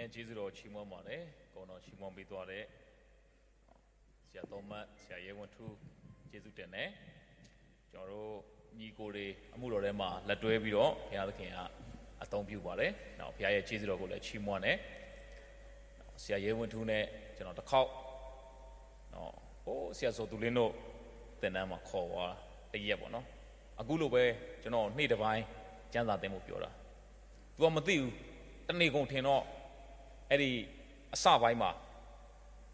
ရဲ့ကျေးဇူးတော်ချီးမွမ်းပါတယ်ကိုတော်ချီးမွမ်းပေးသွားတဲ့ဆရာတော်မတ်ဆရာရဲဝင်းထူးကျေးဇူးတင်တယ်ကျွန်တော်တို့ညီကိုတွေအမှုတော်ထဲမှာလက်တွဲပြီးတော့ဘုရားသခင်ကအသုံးပြုပါတယ်နောက်ဘုရားရဲ့ကျေးဇူးတော်ကိုလည်းချီးမွမ်းတယ်ဆရာရဲဝင်းထူးနဲ့ကျွန်တော်တစ်ခေါက်နော်ဟိုဆရာစောသူလင်းတို့သင်တန်းမှာခေါ်သွားတရက်ပေါ့နော်အခုလိုပဲကျွန်တော်နေ့တစ်ပိုင်းကျမ်းစာသင်ဖို့ပြောတာ तू ကမသိဘူးတနေ့ကုန်ထင်တော့အဲ့ဒီအစပိုင်းမှာ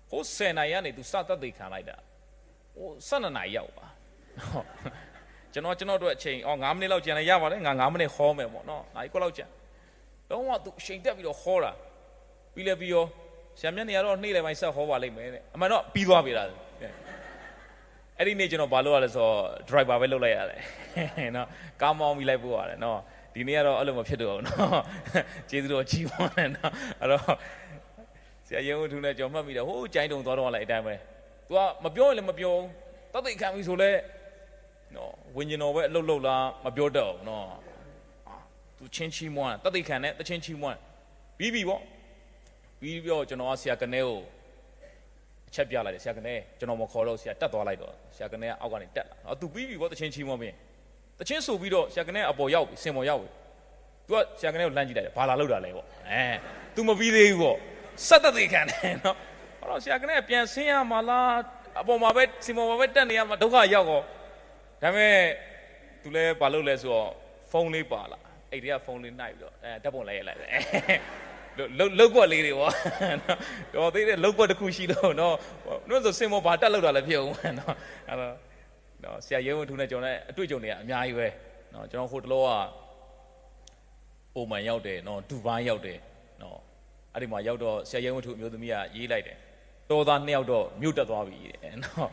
ဟို10နိုင်ကနေ तू စသက်သေခံလိုက်တာဟို12နိုင်ရောက်ပါကျွန်တော်တို့အချိန်9မိနစ်လောက်ကျန်လိုက်ရပါတယ်ငါ9မိနစ်ဟောမယ်ပေါ့နော်နိုင်ခွက်လောက်ကျန်တော့က तू အချိန်တက်ပြီးတော့ဟောတာပြီးလဲပြီးရောဆရာမြတ်နေရတော့နေ့လယ်ပိုင်းဆက်ဟောပါလိမ့်မယ်တဲ့အမှန်တော့ပြီးသွားပြီလားအဲ့ဒီနေ့ကျွန်တော်ဘာလုပ်ရလဲဆိုတော့ driver ပဲလုပ်လိုက်ရတယ်နော်ကားမောင်းပြီးလိုက်ပို့ရတယ်နော်ဒီနေ့ကတော့အဲ့လိုမဖြစ်တော့ဘူးနော်ကျေးဇူးတော်ကြီးပါနဲ့နော်အဲ့တော့ဆရာရဲဝင်းထူးနဲ့ကျွန်တော်မှတ်မိတယ်ဟိုးကျိုင်းတုံသွားတော့လိုက်အတိုင်းပဲ तू ကမပြောရင်လည်းမပြောတတ်သိခံပြီဆိုလဲနော်ဝิญဉ်တော်ပဲအလုပ်လုပ်လားမပြောတော့ဘူးနော် तू ချင်းချီမွန်းတတ်သိခံနဲ့တချင်းချီမွန်းပြီးပြီပေါ့ပြီးတော့ကျွန်တော်ကဆရာကနေကိုအချက်ပြလိုက်တယ်ဆရာကနေကျွန်တော်မခေါ်တော့ဆရာတက်သွားလိုက်တော့ဆရာကနေကအောက်ကနေတက်လာနော် तू ပြီးပြီပေါ့တချင်းချီမွန်းပြီတချင်းဆိုပြီးတော့ဆရာကနေအပေါ်ရောက်ပြီစင်ပေါ်ရောက်ပြီ तू ကဆရာကနေကိုလှမ်းကြည့်လိုက်တယ်ဘာလာလောက်တာလဲပေါ့तू မပြီးသေးဘူးပေါ့စက်တသိခံတယ်နော်အဲ့တော့ဆရာကနေပြန်ဆင်းရမှာလားအပေါ်မှာပဲစင်ပေါ်မှာပဲတက်နေရမှာဒုက္ခရောက်တော့ဒါပေမဲ့ तू လဲဘာလုပ်လဲဆိုတော့ဖုန်းလေးပါလာအဲ့ဒီကဖုန်းလေးနှိုက်ပြီးတော့တက်ပုံလိုက်ရလိုက်တယ်လောက်ကွက်လေးတွေပေါ့နော်တော်သေးတယ်လောက်ကွက်တစ်ခုရှိတော့နော်တို့ဆိုစင်ပေါ်ဘာတက်လောက်တာလည်းဖြစ်အောင်နော်အဲ့တော့နော်ဆရာရဲဝင်းထူးနဲ့ကျွန်တော်လည်းအတွေ့အကြုံတွေကအများကြီးပဲနော်ကျွန်တော်ဟိုတလောကပုံမှန်ရောက်တယ်နော်ဒူဘိုင်းရောက်တယ်နော်အဲ့ဒီမှာရောက်တော့ဆရာရဲဝင်းထူးအမျိုးသမီးကရေးလိုက်တယ်တော်သား2ယောက်တော့မြို့တက်သွားပြီတဲ့နော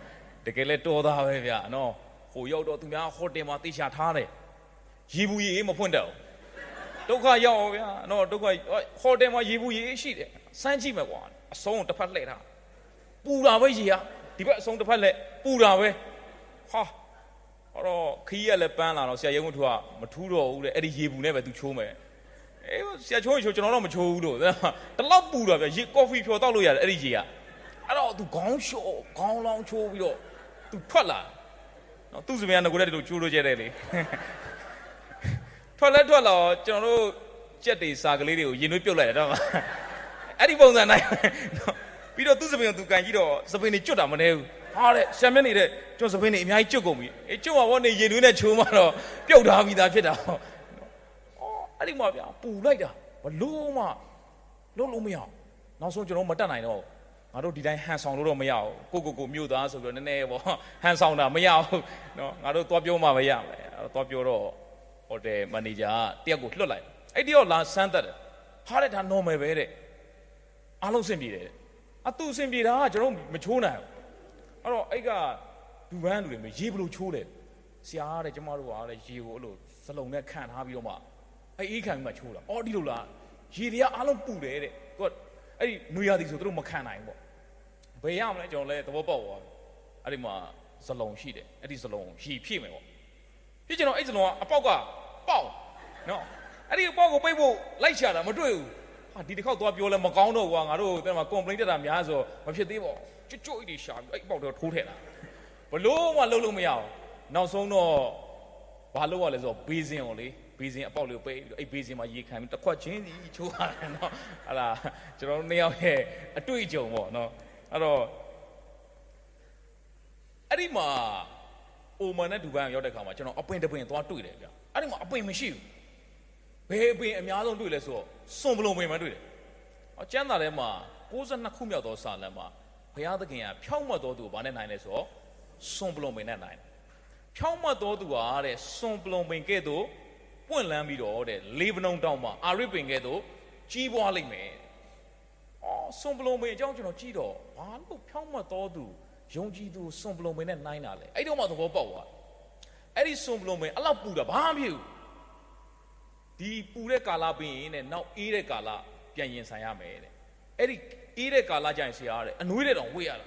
်တကယ်လဲတော်သားပဲဗျာနော်ဟိုရောက်တော့သူများဟိုတယ်မှာတေချာထားတယ်ရေဘူးရေမဖွင့်တော့ဒုက္ခရောက်အောင်ဗျာနော်ဒုက္ခဟိုတယ်မှာရေဘူးရေရှိတယ်စမ်းကြည့်မယ်ကွာအဆုံးတစ်ဖက်လှည့်ထားပူတာပဲရေကဒီဘက်အဆုံးတစ်ဖက်လှည့်ပူတာပဲဟာအဲ့တော့ခီးရလည်းပန်းလာတော့ဆရာရဲဝင်းထူးကမထူးတော့ဘူးတဲ့အဲ့ဒီရေဘူးနဲ့ပဲသူချိုးမယ်အေးဆရာချိုးရင်ချိုးကျွန်တော်တော့မချိုးဘူးလို့တလောက်ပူတာဗျရေကော်ဖီဖြော်တောက်လို့ရတယ်အဲ့ဒီရေကအဲ့တော့သူခေါင်းလျှော့ခေါင်းလောင်းချိုးပြီးတော့သူထွက်လာနော်သူ့စပယ်ကငကိုလည်းဒီလိုချိုးလို့ကျဲတယ်လေထွက်လာကျွန်တော်တို့ကြက်တွေစာကလေးတွေကိုရင်သွေးပြုတ်လိုက်တယ်တော့အဲ့ဒီပုံစံတိုင်းပြီးတော့သူ့စပယ်ကသူကန်ကြည့်တော့စပယ်နေကျွတ်တာမနေဘူးဟာတဲ့ဆံမျက်နေတဲ့ကျွန်တော်စပင်းနေအများကြီးကျွတ်ကုန်ပြီအေးကျွတ်မှာပေါ့နေရင်သွေးနဲ့ချိုးမှတော့ပြုတ်ထားပြီးသားဖြစ်တာအော်အဲ့ဒီမှာဗျာပူလိုက်တာဘလို့မှလုံးလုံးမရအောင်နောက်ဆုံးကျွန်တော်မတက်နိုင်တော့ငါတို့ဒီတိုင်းဟန်ဆောင်လို့တော့မရဘူးကိုမြို့သားဆိုပြီးတော့နည်းနည်းပေါ့ဟန်ဆောင်တာမရဘူးနော်ငါတို့သွားပြောမှပဲရမယ်သွားပြောတော့ဟိုတယ်မန်နေဂျာတယောက်ကိုလွှတ်လိုက်အဲ့ဒီတော့လာစမ်းသက်တယ်ဟာတဲ့ဒါ normal ပဲတဲ့အားလုံးစင်ပြေတယ်အတူစင်ပြေတာကကျွန်တော်မချိုးနိုင်ဘူးအဲ့တော့အဲ့ကဒူဘန်းလူတွေရေဘလို့ချိုးတယ်ဆရာတဲ့ကျမတို့ကတဲ့ရေကိုအဲ့လိုစလုံးနဲ့ခံထားပြီးတော့မှအေးခံပြီးမှချိုးတာအော်ဒီလိုလားရေတွေကအားလုံးပူတယ်တဲ့သူကအဲ့ဒီနွေရာသီဆိုသူတို့မခံနိုင်ဘူးပေါ့ဘယ်ရမလဲကျွန်တော်လည်းသဘောပေါက်သွားအဲ့ဒီမှာစလုံးရှိတယ်အဲ့ဒီစလုံးရေဖြည့်မယ်ပေါ့ဖြည့်ကျွန်တော်အဲ့စလုံးကအပေါက်ကပေါက်နော်အဲ့ဒီအပေါက်ကိုပိတ်ဖို့လိုက်ချတာမတွေ့ဘူးဟာဒီတစ်ခေါက်သွားပြောလဲမကောင်းတော့ကွာငါတို့တဲ့မှာ complaint တက်တာများဆိုမဖြစ်သေးပေါ့ကြွတ်တွေရှာပြီးအဲ့အပေါက်တော့ထိုးထည့်လာဘလို့မှလုံးလို့မရအောင်နောက်ဆုံးတော့ဘာလို့ရလဲဆိုတော့ဘေးစင်ကိုလေဘေးစင်အပေါက်လေးကိုပိတ်ပြီးတော့အဲ့ဘေးစင်မှာရေခံပြီးတစ်ခွက်ချင်းစီချိုးရတယ်နော်ဟာလာကျွန်တော်တို့နှစ်ယောက်ရဲ့အတွေ့အကြုံပေါ့နော်အဲ့တော့အဲ့ဒီမှာအိုမန်နဲ့ဒူဘိုင်းရောက်တဲ့ခါမှာကျွန်တော်အပင်တပင်သွားတွေ့တယ်ဗျအဲ့ဒီမှာအပင်မရှိဘူးဘယ်အပင်အများဆုံးတွေ့လဲဆိုတော့စွန်ပလုံပင်မှတွေ့တယ်အကျမ်းစာထဲမှာ62ခုမြောက်သောစာလံမှာဘုရားသခင်ကဖြောင့်မတ်တော်သူကိုဗာနဲ့နိုင်လဲဆိုတော့စွန်ပလုံပင်နဲ့နိုင်တယ်ဖြောင့်မတ်တော်သူကတဲ့စွန်ပလုံပင်ကဲ့သို့ပွင့်လန်းပြီးတော့တဲ့လေဗနုန်တောင်မှာအာရစ်ပင်ကဲ့သို့ကြီးပွားလိမ့်မယ်စွန်ပလုံပင်အကြောင်းကျွန်တော်ကြည့်တော့ဘာလို့ဖြောင့်မတ်တော်သူယုံကြည်သူစွန်ပလုံပင်နဲ့နိုင်တာလဲအဲ့တော့မှသဘောပေါက်သွားအဲ့ဒီစွန်ပလုံပင်အဲ့လောက်ပူတာဘာမှမဖြစ်ဘူးဒီပူတဲ့ကာလပြီးရင်တဲ့နောက်အေးတဲ့ကာလပြန်ရင်ဆိုင်ရမယ်တဲ့အဲ့ဒီအေးတဲ့ကာလကျရင်ဆရာတဲ့အနွေးတဲ့တောင်ဝေ့ရတာ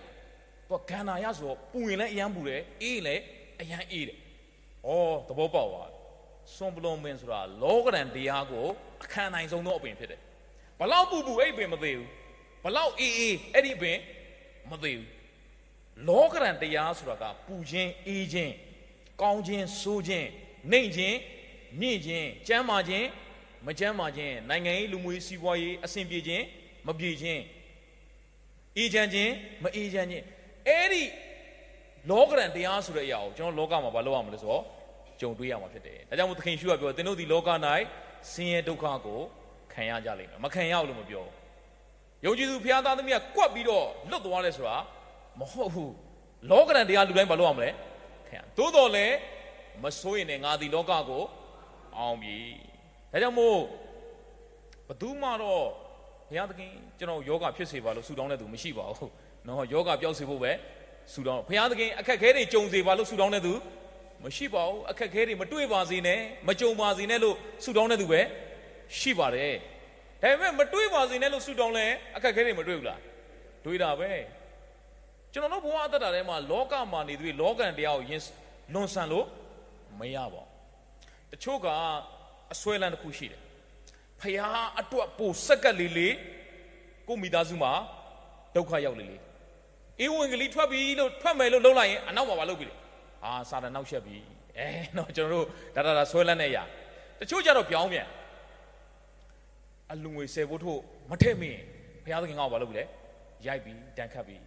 သူကဂန္ဓာရဆိုတော့ပူရင်လည်းအရန်ပူတယ်အေးလည်းအရန်အေးတယ်သဘောပေါက်သွားစွန်ပလုံပင်ဆိုတာလောကဓာတ်တရားကိုအခမ်းနိုင်ဆုံးသောအပင်ဖြစ်တယ် ဘလောက်ပူပူအဲ့ပင်မသေးဘူးဘလောက်အေးအေးအဲ့ဒီပင်မသေးဘူးလောကရန်တရားဆိုတာကပူခြင်းအေးခြင်းကောင်းခြင်းဆိုးခြင်းနှိမ့်ခြင်းမြင့်ခြင်းကျမ်းမာခြင်းမကျမ်းမာခြင်းနိုင်ငံရေးလူမှုရေးစီးပွားရေးအဆင်ပြေခြင်းမပြေခြင်းအေးချမ်းခြင်းမအေးချမ်းခြင်းအဲ့ဒီလောကရန်တရားဆိုတဲ့အရာကိုကျွန်တော်လောကမှာမလုပ်ရမလို့ဆိုတော့ကြုံတွေ့ရမှာဖြစ်တယ်ဒါကြောင့်မို့သခင်ရှုကပြောသင်တို့ဒီလောက၌ဆင်းရဲဒုက္ခကိုခံရကြလိမ့်မယ်မခံရဘူးလို့မပြောယုံကြည်သူဘုရားသားသမီးကကွက်ပြီးတော့လွတ်သွားလဲဆိုတာမဟုတ်ဘူးလောကရန်တရားလူတိုင်းမလုပ်ရမလဲခံရသို့တော်လည်းမစိုးရင်လည်းငါဒီလောကကိုအောင်ပြီဒါကြောင့်မို့ဘသူမှတော့ဘုရားသခင်ကျွန်တော်ယောဂဖြစ်စေပါလို့ဆုတောင်းတဲ့သူမရှိပါဘူးနော်ယောဂပျောက်စေဖို့ပဲဆုတောင်းဘုရားသခင်အခက်ခဲတွေကြုံစေပါလို့ဆုတောင်းတဲ့သူမရှိပါဘူးအခက်ခဲတွေမတွေ့ပါစေနဲ့မကြုံပါစေနဲ့လို့ဆုတောင်းတဲ့သူပဲရှိပါတယ်ဒါပေမဲ့မတွေ့ပါစေနဲ့လို့ဆုတောင်းလဲအခက်ခဲတွေမတွေ့ဘူးလားတွေ့တာပဲကျွန်တော်တို့ဘဝအသက်တာထဲမှာလောကမှာနေသူတွေလောကံတရားကိုယဉ်လွန်ဆန်လို့မရပါဘူးတချို့ကအစွဲလန်းတစ်ခုရှိတယ်ဖျားအတွက်ပိုစက်ကလေးလေးကိုမိသားစုမှာဒုက္ခရောက်လေးလေးအေးဝင်ကလေးထွက်ပြီလို့ထွက်မယ်လို့လုပ်လိုက်ရင်အနောက်မှာမလုပ်ပြီလေစာတန်နောက်ရှက်ပြီတော့ကျွန်တော်တို့ဒါဆွဲလန်းနေရတချို့ကြတော့ပြောင်းပြန်အလူငွေ10ဖို့ထို့မထည့်မင်းဘုရားသခင်ကဘာလုပ်ပြီလဲရိုက်ပြီးတန်ခတ်ပြီး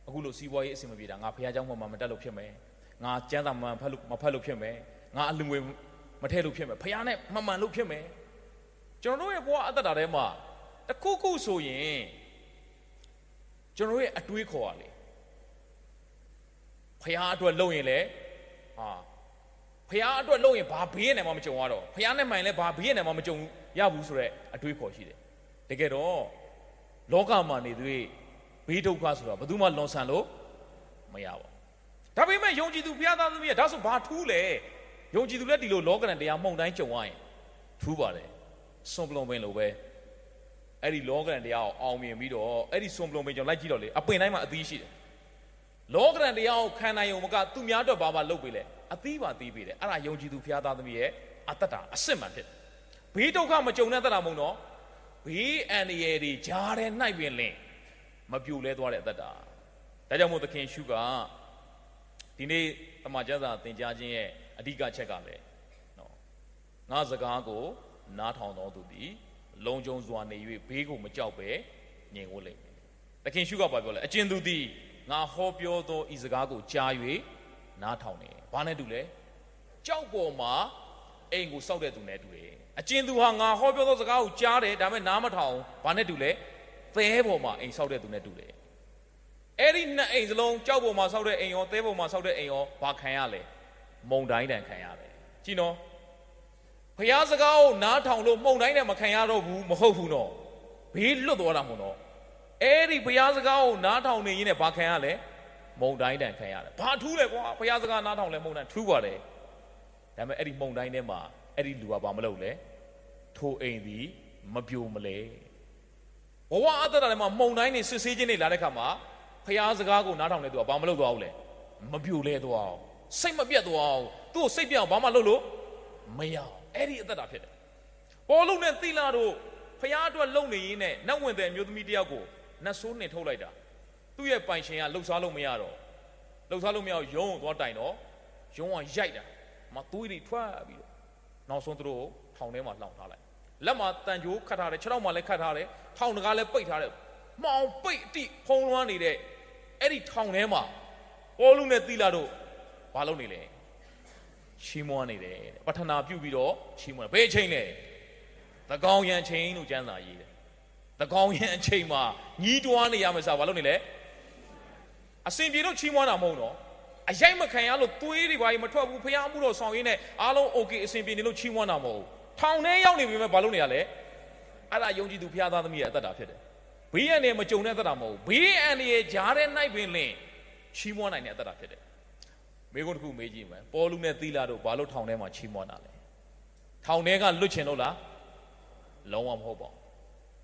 အခုလို့စီးပွားရေးအဆင်မပြေတာငါဘုရားเจ้าမှမတက်လို့ဖြစ်မယ်ငါကျမ်းစာမဖတ်လို့ဖြစ်မယ်ငါအလူငွေမထည့်လို့ဖြစ်မယ်ဘုရားနဲ့မမှန်လို့ဖြစ်မယ်ကျွန်တော်တို့ရဲ့ဘဝအသက်တာထဲမှာတခုခုဆိုရင်ကျွန်တော်ရဲ့အတွေးခေါ်ရလေဖះအတွက်လုပ်ရင်လေဖះအတွက်လုပ်ရင်ဘာဘေးနဲ့မှမကြုံရတော့ဖះနဲ့မှန်လဲဘာဘေးနဲ့မှမကြုံရဘူးဆိုတော့အတွေးခေါ်ရှိတယ်တကယ်တော့လောကမှာနေသူဘေးဒုက္ခဆိုတာဘယ်သူမှလွန်ဆန်လို့မရပါဘူးဒါပေမဲ့ယုံကြည်သူဖះသားသမီးကဒါဆိုဘာထူးလဲယုံကြည်သူလက်ဒီလိုလောကရန်တရားမှုန်တိုင်းကြုံရရင်ထူးပါတယ်စွန်ပလွန်ပင်လိုပဲအဲ့ဒီလောကရန်တရားကိုအောင်မြင်ပြီးတော့အဲ့ဒီစွန်ပလွန်ပင်ကျွန်တော်လိုက်ကြည့်တော့လေအပင်တိုင်းမှာအသီးရှိတယ်လောကရန်တရားကိုခံနိုင်ုံမကသူများတော့ဘာလုပ်ပေးလဲအသီးပါသီးပေးတယ်အဲ့ဒါယုံကြည်သူဖျားသားသမီးရဲ့အတ္တအစစ်မှန်ဖြစ်တယ်ဘေးဒုက္ခမကြုံတဲ့တတ်တာမဟုတ်တော့ဘေးအန္တရာယ်တွေကြားထဲနှိုက်ပင်လင်းမပြိုလဲသွားတဲ့အတ္တဒါကြောင့်မို့သခင်ရှုကဒီနေ့တမန်ကျမ်းစာသင်ကြားခြင်းရဲ့အဓိကချက်ကလည်းနော်ငါစကားကိုနားထောင်တော်သူသည်လုံခြုံစွာနေ၍ဘေးကိုမကြောက်ပဲငြိမ်ဝတ်လိမ့်မယ်သခင်ရှုကပြောလဲအကျဉ်သူသည်ငါဟောပြောသောဤစကားကိုကြား၍နားထောင်နေဘာနဲ့တူလဲကြောက်ပေါ်မှာအိမ်ကိုစောက်တဲ့သူနဲ့တူတယ်အကျဉ်သူဟာငါဟောပြောသောစကားကိုကြားတယ်ဒါပေမဲ့နားမထောင်ဘာနဲ့တူလဲသဲပေါ်မှာအိမ်စောက်တဲ့သူနဲ့တူတယ်အဲ့ဒီနှစ်အိမ်စလုံးကြောက်ပေါ်မှာစောက်တဲ့အိမ်ရောသဲပေါ်မှာစောက်တဲ့အိမ်ရောဘာခံရလဲမုန်တိုင်းတန်ခံရတယ်ကြည့်နော်ဖျားစကားကိုနားထောင်လို့မုန်တိုင်းနဲ့မခံရတော့ဘူးမဟုတ်ဘူးနော်ဘေးလွတ်သွားတာမို့နော်အဲ့ဒီဘုရားစကားကိုနားထောင်နေရင်းနဲ့ဘာခံရလဲမုန်တိုင်းတန်ခံရတယ်ဘာထူးလဲကွာဘုရားစကားနားထောင်လဲမုန်တိုင်းထူးပါတယ်ဒါပေမဲ့အဲ့ဒီမုန်တိုင်းထဲမှာအဲ့ဒီလူကဘာမလုပ်လဲထိုအိမ်သည်မပြိုမလဲဘဝအတ္တထဲမှာမုန်တိုင်းနဲ့စစ်ဆေးခြင်းတွေလာတဲ့ခါမှာဘုရားစကားကိုနားထောင်နေသူကဘာမလုပ်သွားဘူးလဲမပြိုလဲသွားအောင်စိတ်မပြတ်သွားအောင်သူ့ကိုစိတ်ပြတ်အောင်ဘာမှလုပ်လို့မရအောင်အဲ့ဒီအတ္တဖြစ်တယ်ပေါ်လုံးနဲ့သီလာတို့ဘုရားအတွက်လုံနေရင်းနဲ့နတ်ဝင်တဲ့အမျိုးသမီးတယောက်ကိုနတ်ဆိုးနှင်ထုတ်လိုက်တာသူ့ရဲ့ပိုင်ရှင်ကလှုပ်ရှားလို့မရတော့လှုပ်ရှားလို့မရအောင်ရုံးသွားတိုင်တော့ရုံးကရိုက်တာမသွေးတွေထွက်ပြီးတော့နောက်ဆုံးသူတို့ထောင်ထဲမှာလှောင်ထားလိုက်လက်မှာတန်ကြိုးခတ်ထားတယ်ခြေထောက်မှာလည်းခတ်ထားတယ်ထောင်တကားလည်းပိတ်ထားတယ်မှောင်ပိတ်အတိဖုံးလွှမ်းနေတဲ့အဲ့ဒီထောင်ထဲမှာပေါ်လူနဲ့သီလာတို့ဘာလုပ်နေလဲချီးမွမ်းနေတယ်ပထနာပြုပြီးတော့ချီးမွမ်းဘယ်အချိန်လဲသကောင်ရံချိန်လို့ကျမ်းစာရေးတယ်သကောင်ရံအချိန်မှာညီးတွားနေရမယ်ဆိုတာဘာလုပ်နေလဲအစင်ပြေလို့ချီးမွမ်းတာမဟုတ်တော့အရိုက်မခံရလို့သွေးတွေဘာကြီးမထွက်ဘူးဖျားမှုတော့ဆောင်ရင်းနဲ့အားလုံးโอเคအစင်ပြေနေလို့ချီးမွမ်းတာမဟုတ်ထောင်ထဲရောက်နေပြီမဲ့ဘာလုပ်နေရလဲအဲ့ဒါယုံကြည်သူဖျားသားသမီးရဲ့အသက်တာဖြစ်တယ်ဘေးအန္တရာယ်မကြုံတဲ့အသက်တာမဟုတ်ဘေးအန္တရာယ်ကြားထဲနိုင်ပင်လင်ချီးမွမ်းနိုင်တဲ့အသက်တာဖြစ်တယ်မိကုန်းတစ်ခုမေးကြည့်မယ်ပေါ်လူနဲ့သီလာတို့ဘာလို့ထောင်ထဲမှာချီးမွမ်းတာလဲထောင်ထဲကလွတ်ချင်လို့လားလုံးဝမဟုတ်ပါဘူး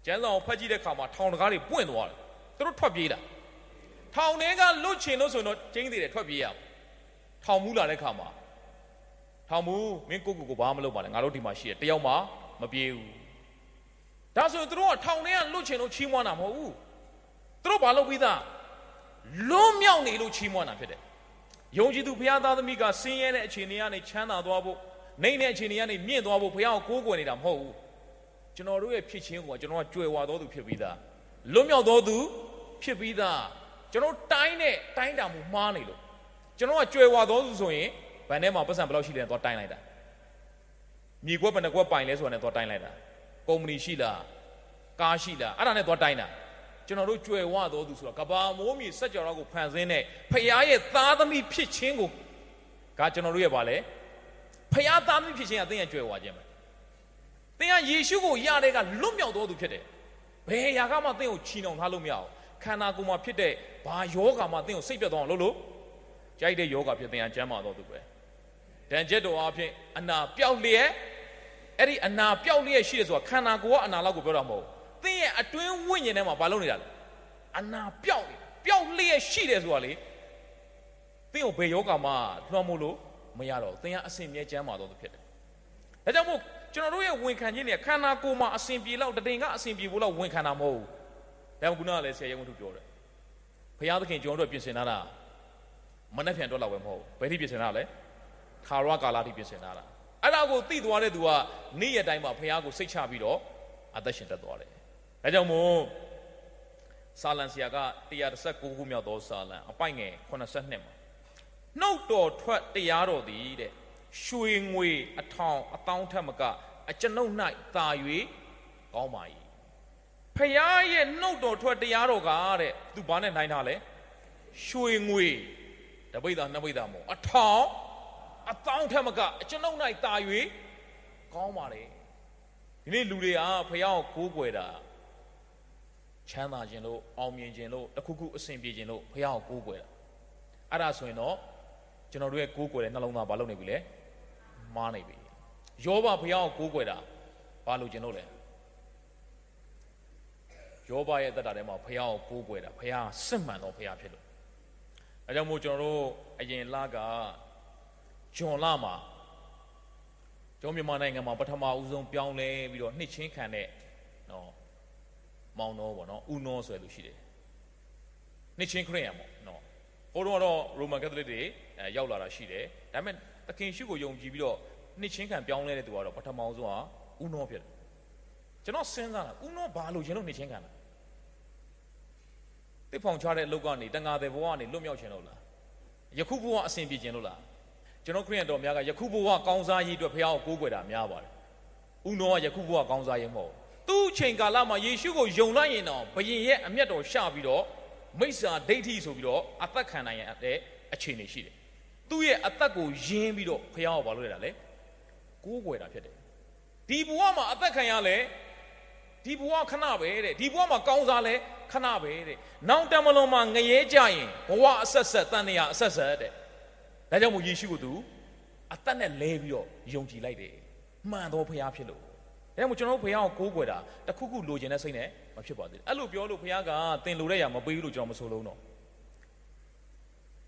ကျမ်းစာကိုဖတ်ကြည့်တဲ့အခါမှာထောင်တကားတွေပွင့်သွားတယ်သူတို့ထွက်ပြေးတာထောင်ထဲကလွတ်ချင်လို့ဆိုရင်တော့ကျင်းသေးတယ်ထွက်ပြေးရအောင်ထောင်မူးလာတဲ့အခါမှာထောင်မူးမင်းကိုဘာမလုပ်ပါနဲ့ငါတို့ဒီမှာရှိတယ်တယောက်မှမပြေးဘူး ဒါဆိုရင်သူတို့ကထောင်ထဲကလွတ်ချင်လို့ချီးမွမ်းတာမဟုတ်ဘူးသူတို့ဘာလုပ်ပြီးသားလွတ်မြောက်နေလို့ချီးမွမ်းတာဖြစ်တယ်ယုံကြည်သူဘုရားသားသမီးကဆင်းရဲတဲ့အခြေအနေကနေချမ်းသာသွားဖို့နိုင်တဲ့အခြေအနေကနေမြင့်သွားဖို့ဘုရားကိုကိုးကွယ်နေတာမဟုတ်ဘူးကျွန်တော်တို့ရဲ့ဖြစ်ခြင်းကိုကျွန်တော်ကကြွယ်ဝတော်သူဖြစ်ပြီးသားလွတ်မြောက်တော်သူဖြစ်ပြီးသားကျွန်တော်တိုင်းနဲ့တိုင်းတာမှုမှားနေလို့ကျွန်တော်ကကြွယ်ဝတော်သူဆိုရင်ဗန်ထဲမှာပတ်စံဘယ်လောက်ရှိတယ်တော့တိုင်းလိုက်တာမြေကွက်ဘယ်နှကွက်ပိုင်လဲဆိုတာနဲ့တော့တိုင်းလိုက်တာကုမ္ပဏီရှိလားကားရှိလားအဲ့ဒါနဲ့တော့တိုင်းတာကျွန်တော်တို့ကြွယ်ဝတော်သူဆိုတာကဘာမိုးမြေစัจ java ကိုဖန်ဆင်းတဲ့ဖခင်ရဲ့သားသမီးဖြစ်ခြင်းကိုကကျွန်တော်တို့ရဲ့ဗာလဲဖခင်သားသမီးဖြစ်ခြင်းကသင်ရဲ့ကြွယ်ဝခြင်းပဲသင်ကယေရှုကိုရတဲ့ကလွတ်မြောက်တော်သူဖြစ်တယ်ဘယ်ရာကမှသင်ကိုချီနှောင်ထားလို့မရအောင်ခန္ဓာကိုယ်မှာဖြစ်တဲ့ဘာယောဂါမှသင်ကိုစိတ်ပြတ်သွားအောင်လုပ်လို့ကြိုက်တဲ့ယောဂါဖြစ်သင်ကကျမ်းမာတော်သူပဲတန်ချက်တော်အဖြစ်အနာပြောက်လျက်အဲ့ဒီအနာပြောက်လျက်ရှိတယ်ဆိုတာခန္ဓာကိုယ်ကအနာလောက်ကိုပြောတာမဟုတ်သင်ရဲ့အတွင်းဝိညာဉ်ထဲမှာဘာလုပ်နေတာလဲအနာပြောက်လျက်ရှိတယ်ဆိုတာလေသင်ကိုဘယ်ယောဂါမှလွှမ်းမိုးလို့မရတော့သင်ကအစဉ်မြဲကျမ်းမာတော်သူဖြစ်တယ်ဒါကြောင့်မို့ကျွန်တော်တို့ရဲ့ဝန်ခံခြင်းတွေခန္ဓာကိုယ်မှာအစဉ်ပြေလောက်တတင်ကအစဉ်ပြေဖို့လောက်ဝန်ခံတာမဟုတ်ဘူးဒါကြောင့်ခုနကလည်းဆရာရုံးထုပြောတယ်ဘုရားသခင်ကျွန်တော်တို့ပြင်ဆင်ထားတာမနှက်ဖြန်တော့လောက်ပဲမဟုတ်ဘူးဘယ်ထိပြင်ဆင်ထားလဲခါရဝကာလာထိပြင်ဆင်ထားတာအဲ့ဒါကိုသိသွားတဲ့သူကနေ့ရက်တိုင်းမှာဘုရားကိုစိတ်ချပြီးတော့အသက်ရှင်တတ်သွားတယ်ဒါကြောင့်မို့စာလံဆရာက119ခုမြောက်သောစာလံအပိုက်ငယ်82မှာနှုတ်တော်ထွက်တရားတော်သည်တဲ့ရွှေငွေအထောင်အတောင်းထက်မကအကျွန်ုပ်၌သာ၍ကောင်းပါ၏ဖခင်ရဲ့နှုတ်တော်ထွက်တရားတော်ကတဲ့သူဘာနဲ့နိုင်တာလဲရွှေငွေတပိဿာနှစ်ပိဿာမို့အထောင်အတောင်းထက်မကအကျွန်ုပ်၌သာ၍ကောင်းပါလေဒီနေ့လူတွေကဖခင်ကိုကိုးကွယ်တာချမ်းသာခြင်းလို့အောင်မြင်ခြင်းလို့တခုခုအစဉ်ပြေခြင်းလို့ဖခင်ကိုကိုးကွယ်တာအဲ့ဒါဆိုရင်တော့ကျွန်တော်တို့ရဲ့ကိုးကွယ်တဲ့နှလုံးသားဘာလုပ်နေပြီလဲမားနေပြီယောဘဘုရားကိုကိုးကွယ်တာဘာလို့ခြင်းလို့လဲယောဘရဲ့အသက်တာထဲမှာဘုရားကိုကိုးကွယ်တာဘုရားစစ်မှန်တော်ဘုရားဖြစ်လို့အဲကြောင့်မို့ကျွန်တော်တို့အရင်လကဂျွန်လမှာကျွန်တော်မြန်မာနိုင်ငံမှာပထမဦးဆုံးပြောင်းလဲပြီးတော့နှစ်ချင်းခံတဲ့နော်မောင်တော်ပေါ့နော်ဦးနောဆိုရလို့ရှိတယ်နှစ်ချင်းခရစ်ယာန်ပေါ့နော်ဟိုတော့ရိုမန်ကက်သလစ်တွေရောက်လာတာရှိတယ်ဒါပေမဲ့သခင်ရှုကိုယုံကြည်ပြီးတော့နှစ်ချင်းခံပြောင်းလဲတဲ့သူကတော့ပထမဆုံးကဦးနောဖြစ်တယ်ကျွန်တော်စဉ်းစားတာဦးနောဘာလို့ခြင်းလို့နှစ်ချင်းခံတာတစ်ဖောင်ချတဲ့အလုပ်ကနေတန်ဃာတဲ့ဘဝကနေလွတ်မြောက်ခြင်းလို့လားယခုဘဝအစဉ်ပြေခြင်းလို့လားကျွန်တော်ခရစ်ယာန်တော်များကယခုဘဝကောင်းစားရေးအတွက်ဘုရားကိုကိုးကွယ်တာများပါတယ်ဦးနောကယခုဘဝကောင်းစားရေးမဟုတ်သူ့ချိန်ကာလမှာယေရှုကိုယုံလိုက်ရင်တော့ဘုရင်ရဲ့အမျက်တော်ရှပြီးတော့မိစ္ဆာဒိဋ္ဌိဆိုပြီးတော့အသက်ခံနိုင်ရတဲ့အခြေအနေရှိတယ်သူ့ရဲ့အသက်ကိုယင်းပြီးတော့ဘုရားကဘာလုပ်ရတာလဲကိုးကွယ်တာဖြစ်တယ်ဒီဘဝမှာအသက်ခံရလဲဒီဘဝခဏပဲတဲ့ဒီဘဝမှာကောင်းစားလဲခဏပဲတဲ့နောက်တမလုံးမှာငရဲကြရင်ဘဝအဆက်ဆက်တန်တရားအဆက်ဆက်တဲ့ဒါကြောင့်မို့ယေရှုကိုသူအသက်နဲ့လဲပြီးတော့ယုံကြည်လိုက်တယ်မှန်တော်ဘုရားဖြစ်လို့ဒါကြောင့်မို့ကျွန်တော်တို့ဘုရားကိုကိုးကွယ်တာတခုခုလိုချင်တဲ့စိတ်နဲ့မဖြစ်ပါသေးဘူးအဲ့လိုပြောလို့ဘုရားကသင်လိုတဲ့ຢာမပေးဘူးလို့ကျွန်တော်မဆိုလုံးတော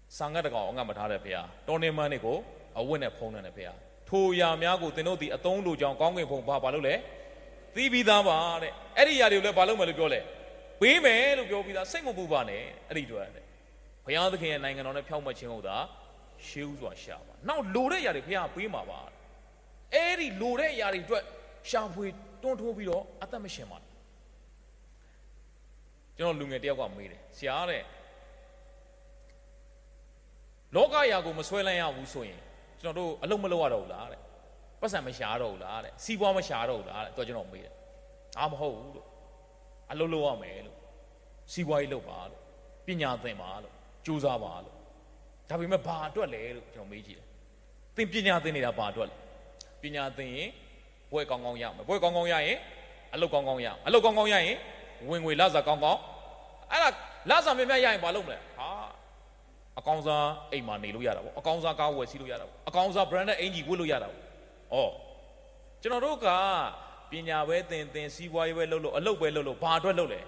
့ဆံငတ်တကောင်အငတ်မထားတဲ့ဘုရားတော်နေမန်းတွေကိုအဝတ်နဲ့ဖုံးတဲ့ဘုရားထိုຢာများကိုသင်တို့ဒီအသုံးလိုကြောင်ကောင်းကင်ဘုံဘာလို့လဲသိပြီးသားပါတဲ့အဲ့ဒီຢာတွေကိုလည်းဘာလို့မလို့ပြောလဲပေးမယ်လို့ပြောပြီးသားစိတ်မပူပါနဲ့အဲ့ဒီတော့တဲ့ဘုရားသခင်ရဲ့နိုင်ငံတော်နဲ့ဖြောင့်မတ်ခြင်းဟုတ်တာရှေးဥစွာရှာပါနောက်လိုတဲ့ຢာတွေဘုရားပေးမှာပါအဲ့ဒီလိုတဲ့ຢာတွေအတွက်ရှာဖွေတွန်းထိုးပြီးတော့အသက်မရှင်ပါနဲ့ကျွန်တော်လူငယ်တယောက်ကမေးတယ်ဆရာတဲ့လောကရာကိုမဆွဲလန်းရဘူးဆိုရင်ကျွန်တော်တို့အလုံးမလုံးရတော့ဘူးလားတဲ့ပတ်စံမရှာတော့ဘူးလားတဲ့စီးပွားမရှာတော့ဘူးလားတဲ့ကျွန်တော်မေးတယ်မဟုတ်ဘူးလို့အလုံးလုံးရမယ်လို့စီးပွားရေးလုပ်ပါလို့ပညာသင်ပါလို့ကြိုးစားပါလို့ဒါပေမဲ့ဘာအတွက်လဲလို့ကျွန်တော်မေးကြည့်တယ်သင်ပညာသင်နေတာဘာအတွက်လဲပညာသင်ရင်ဘွဲကောင်းကောင်းရမယ်ဘွဲကောင်းကောင်းရရင်အလုပ်ကောင်းကောင်းရအလုပ်ကောင်းကောင်းရရင်ဝင်ငွေလစာကောင်းကောင်းအဲ့ဒါလစာမြတ်မြတ်ရရင်ဘာလုပ်မလဲအကောင်းစားအိမ်မှာနေလို့ရတာပေါ့အကောင်းစားကားဝယ်စီးလို့ရတာပေါ့အကောင်းစား branded အင်ဂျီဝတ်လို့ရတာပေါ့ကျွန်တော်တို့ကပညာပဲသင်စီးပွားရေးပဲလုပ်လို့အလုပ်ပဲလုပ်လို့ဘာအတွက်လုပ်လဲ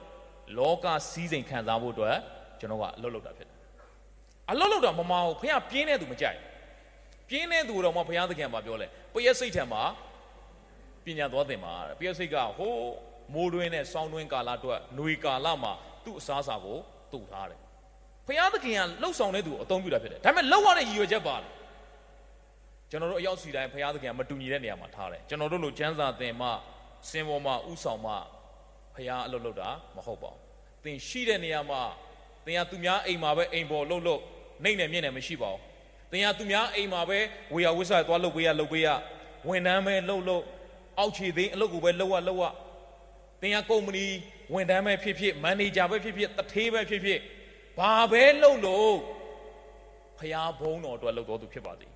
လောကစီးစိမ်ခံစားဖို့အတွက်ကျွန်တော်ကအလုပ်လုပ်တာဖြစ်တယ်အလုပ်လုပ်တာမမအောင်ဖခင်ပြင်းတဲ့သူမကြိုက်ပြင်းတဲ့သူတော့မှဖခင်သခင်မှာပြောလဲပရက်စိတ်ထံမှာပညာသွားသင်ပါပရက်စိတ်ကဟို မိုးတွင်းနဲ့ဆောင်းတွင်းကာလအတွက်ຫນွေကာလမှာသူ့အစားအစာကိုတူထားတယ်ဖယားသခင်ကလှုပ်ဆောင်တဲ့သူအသုံးပြုတာဖြစ်တယ်ဒါပေမဲ့လှုပ်ရတဲ့ရည်ရွယ်ချက်ပါလေကျွန်တော်တို့အရောက်စီတိုင်းဖယားသခင်ကမတူညီတဲ့နေရာမှာထားတယ်ကျွန်တော်တို့လိုကျမ်းစာသင်မှစင်ပေါ်မှာဥဆောင်မှဖယားအလုပ်လုပ်တာမဟုတ်ပါဘူးသင်ရှိတဲ့နေရာမှာသင်ကသူများအိမ်မှာပဲအိမ်ပေါ်လှုပ်လှုပ်နှိမ့်နေမြင့်နေမရှိပါဘူးသင်ကသူများအိမ်မှာပဲဝေယဝိဆာသွားလှုပ်ပေးရလှုပ်ပေးရဝန်ထမ်းပဲလှုပ်လှုပ်အောက်ခြေသိန်းအလုပ်ကိုပဲလှုပ်ရလှုပ်ရသင်ကကုမ္ပဏီဝန်ထမ်းပဲဖြစ်ဖြစ်မန်နေဂျာပဲဖြစ်ဖြစ်တထေးပဲဖြစ်ဖြစ်ဘာပဲလှုပ်လို့ဖယားဘုန်းတော်အတွက်လှုပ်တော်သူဖြစ်ပါစ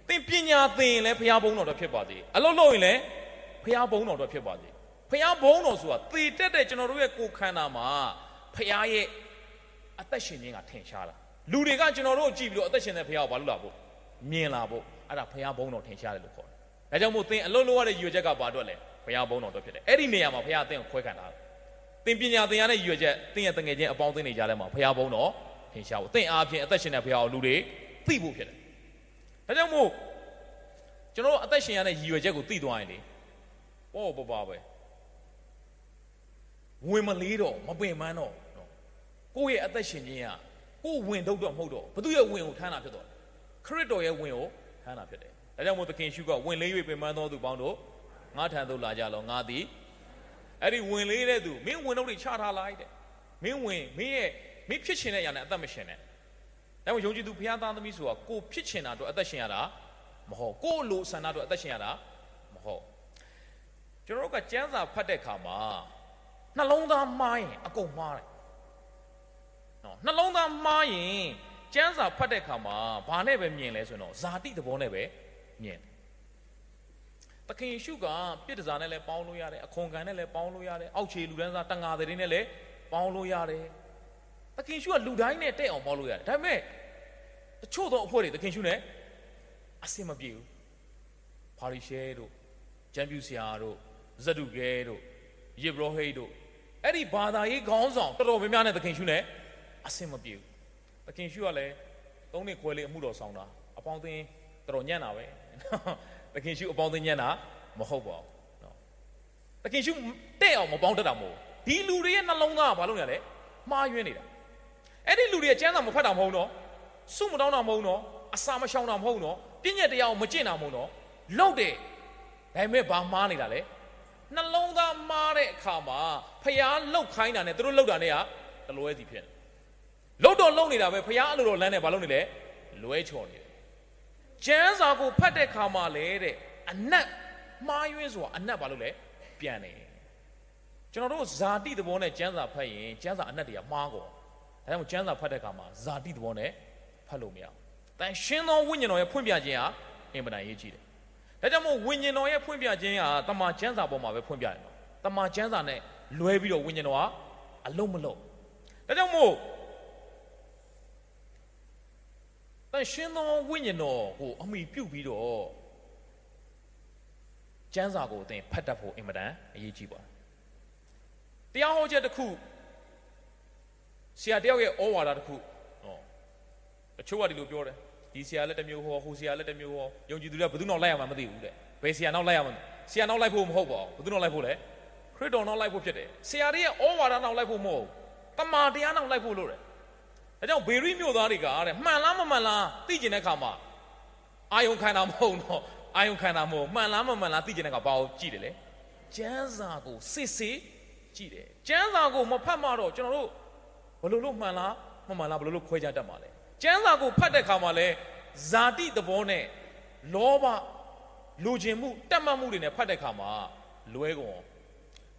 ေသင်ပညာသင်ရင်လည်းဖယားဘုန်းတော်အတွက်ဖြစ်ပါစေအလုပ်လုပ်ရင်လည်းဖယားဘုန်းတော်အတွက်ဖြစ်ပါစေဖယားဘုန်းတော်ဆိုတာသေတက်တဲ့ကျွန်တော်တို့ရဲ့ကိုယ်ခန္ဓာမှာဖယားရဲ့အသက်ရှင်ခြင်းကထင်ရှားတာလူတွေကကျွန်တော်တို့ကြည့်ပြီးတော့အသက်ရှင်တဲ့ဖယားကိုဘာလို့လာဖို့မြင်လာဖို့အဲ့ဒါဖယားဘုန်းတော်ထင်ရှားတယ်လို့ခေါ်တယ်ဒါကြောင့်မို့သင်အလုပ်လုပ်ရတဲ့ရည်ရွယ်ချက်ကဘာအတွက်လဲဖယားဘုန်းတော်အတွက်ဖြစ်တယ်အဲ့ဒီနေရာမှာဖယားအသင်ကိုခွဲခံထားတယ်သင်ပညာသင်ရတဲ့ရည်ရွယ်ချက်သင်ရဲ့တငယ်ချင်းအပေါင်းအသင်းတွေကြားထဲမှာဖယားဘုန်းတော်ထင်ရှားဖို့သင်အားဖြင့်အသက်ရှင်တဲ့ဖယားကိုလူတွေသိဖို့ဖြစ်တယ်ဒါကြောင့်မို့ကျွန်တော်တို့အသက်ရှင်ရတဲ့ရည်ရွယ်ချက်ကိုသိသွားရင်လေပေါ့ပါပဲဝင်မလေးတော့မပင်ပန်းတော့ကိုယ့်ရဲ့အသက်ရှင်ခြင်းကကိုယ်ဝင်ထုတ်တော့မဟုတ်တော့ဘသူရဲ့ဝင်ကိုထမ်းတာဖြစ်တော့ခရစ်တော်ရဲ့ဝင်ကိုထမ်းတာဖြစ်တယ်ဒါကြောင့်မို့သခင်ရှုကဝင်လေး၍ပင်ပန်းသောသူပေါင်းတို့ငါထံသို့လာကြလောငါသည်အဲ့ဒီဝင်လေးတဲ့သူမင်းဝင်တော့တွေချထားလိုက်တဲ့မင်းဝင်မင်းဖြစ်ချင်တဲ့အရာနဲ့အသက်မရှင်နဲ့ဒါကြောင့်ယုံကြည်သူဘုရားသားသမီးဆိုတာကိုဖြစ်ချင်တာတော့အသက်ရှင်ရတာမဟုတ်ကိုလိုဆန္ဒတော့အသက်ရှင်ရတာမဟုတ်ကျွန်တော်တို့ကကျမ်းစာဖတ်တဲ့အခါမှာနှလုံးသားမှားရင်အကုန်မှားတယ်နော်နှလုံးသားမှားရင်ကျမ်းစာဖတ်တဲ့အခါမှာဘာနဲ့ပဲမြင်လဲဆိုတော့ဇာတိသဘောနဲ့ပဲမြင်သခင်ယေရှုကပြစ်ဒဇာနဲ့လည်းပေါင်းလို့ရတယ်အခွန်ခံနဲ့လည်းပေါင်းလို့ရတယ်အောက်ခြေလူဒန်းစားတန်ဃာတွေနဲ့လည်းပေါင်းလို့ရတယ်သခင်ယေရှုကလူတိုင်းနဲ့တဲ့အောင်ပေါင်းလို့ရတယ်ဒါပေမဲ့တချို့သောအဖွဲ့တွေသခင်ယေရှုနဲ့အဆင်မပြေဘူးဖာရိရှဲတို့ကျမ်းပြူဆရာတို့ဇဒုကဲတို့ယေဘရဟိတ်တို့အဲ့ဒီဘာသာရေးခေါင်းဆောင်တော်တော်များများနဲ့သခင်ယေရှုနဲ့အဆင်မပြေဘူးသခင်ယေရှုကလည်း၃နှစ်ခွဲလေးအမှုတော်ဆောင်တာအပေါင်းအသင်းတော်တော်ညံ့တာပဲသခင်ယေရှုအပေါင်းအသင်းညံ့တာမဟုတ်ပါဘူးနော်သခင်ယေရှုတဲ့အောင်မပေါင်းတတ်တာမဟုတ်ဒီလူတွေရဲ့နှလုံးသားကဘာလို့လဲမှားယွင်းနေတာအဲ့ဒီလူတွေရဲ့ကျမ်းစာမဖတ်တာမဟုတ်တော့စုမတောင်းတာမဟုတ်တော့အစာမရှောင်တာမဟုတ်တော့ပြည့်ညက်တရားကိုမကျင့်တာမဟုတ်တော့လောက်တယ်ဒါပေမဲ့ဘာမှားနေတာလဲနှလုံးသားမှားတဲ့အခါမှာဖျားလောက်ခိုင်းတာနဲ့သူတို့လောက်တာနဲ့ကတလွဲစီဖြစ်တယ်လောက်တော့လုံနေတာပဲဖျားအလိုတော်လမ်းနဲ့ဘာလုပ်နေလဲလွဲချော်နေတယ်ကျမ်းစာကိုဖတ်တဲ့အခါမှာလေတဲ့အနက်မှားယွင်းဆိုတာအနက်ဘာလို့လဲပြန်နေကျွန်တော်တို့ဇာတိသဘောနဲ့ကျမ်းစာဖတ်ရင်ကျမ်းစာအနက်တွေကမှားကုန်ဒါကြောင့်ကျမ်းစာဖတ်တဲ့အခါမှာဇာတိသဘောနဲ့ဖတ်လို့မရဘူး။တန်ရှင်းသောဝိညာဉ်တော်ရဲ့ဖွင့်ပြခြင်းဟာအင်မတန်ရေးကြီးတယ်။ဒါကြောင့်မို့ဝိညာဉ်တော်ရဲ့ဖွင့်ပြခြင်းဟာတမန်ကျမ်းစာပေါ်မှာပဲဖွင့်ပြတယ်နော်။တမန်ကျမ်းစာနဲ့လွဲပြီးတော့ဝိညာဉ်တော်ကအလုံးမလုံး။ဒါကြောင့်မို့တန်ရှင်းသောဝိညာဉ်တော်ကိုအမိပြုတ်ပြီးတော့ကျမ်းစာကိုအသင်ဖတ်တတ်ဖို့အင်မတန်အရေးကြီးပါတယ်။တရားဟောချက်တစ်ခုဆရာတယောက်ရဲ့ဩဝါဒတစ်ခုတချို့ကဒီလိုပြောတယ်ဒီဆရာလည်းတစ်မျိုးဟောဟိုဆရာလည်းတစ်မျိုးဟောယုံကြည်သူတွေကဘယ်သူနောက်လိုက်ရမှာမသိဘူးတဲ့ဘယ်ဆရာနောက်လိုက်ရမှာဆရာနောက်လိုက်ဖို့မဟုတ်ပါဘူးဘယ်သူနောက်လိုက်ဖို့လဲခရစ်တော်နောက်လိုက်ဖို့ဖြစ်တယ်ဆရာတွေရဲ့ဩဝါဒနောက်လိုက်ဖို့မဟုတ်ဘူးတမန်တရားနောက်လိုက်ဖို့လို့တယ်ဒါကြောင့်ဘေရိမြို့သားတွေကတဲ့မှန်လားမမှန်လားသိကျင်တဲ့အခါမှာအာယုံခံတာမဟုတ်တော့အာယုံခံတာမဟုတ်မှန်လားမမှန်လားသိကျင်တဲ့အခါဘာကိုကြည့်တယ်လဲကျမ်းစာကိုစစ်စစ်ကြည့်တယ်ကျမ်းစာကိုမဖတ်မှတော့ကျွန်တော်တို့ဘယ်လိုလို့မှန်လားမမှန်လားဘယ်လိုလို့ခွဲခြားတတ်မှာလဲကျမ်းစာကိုဖတ်တဲ့အခါမှာလဲဇာတိသဘောနဲ့လောဘလူကျင်မှုတက်မှတ်မှုတွေနဲ့ဖတ်တဲ့အခါမှာလွဲကုန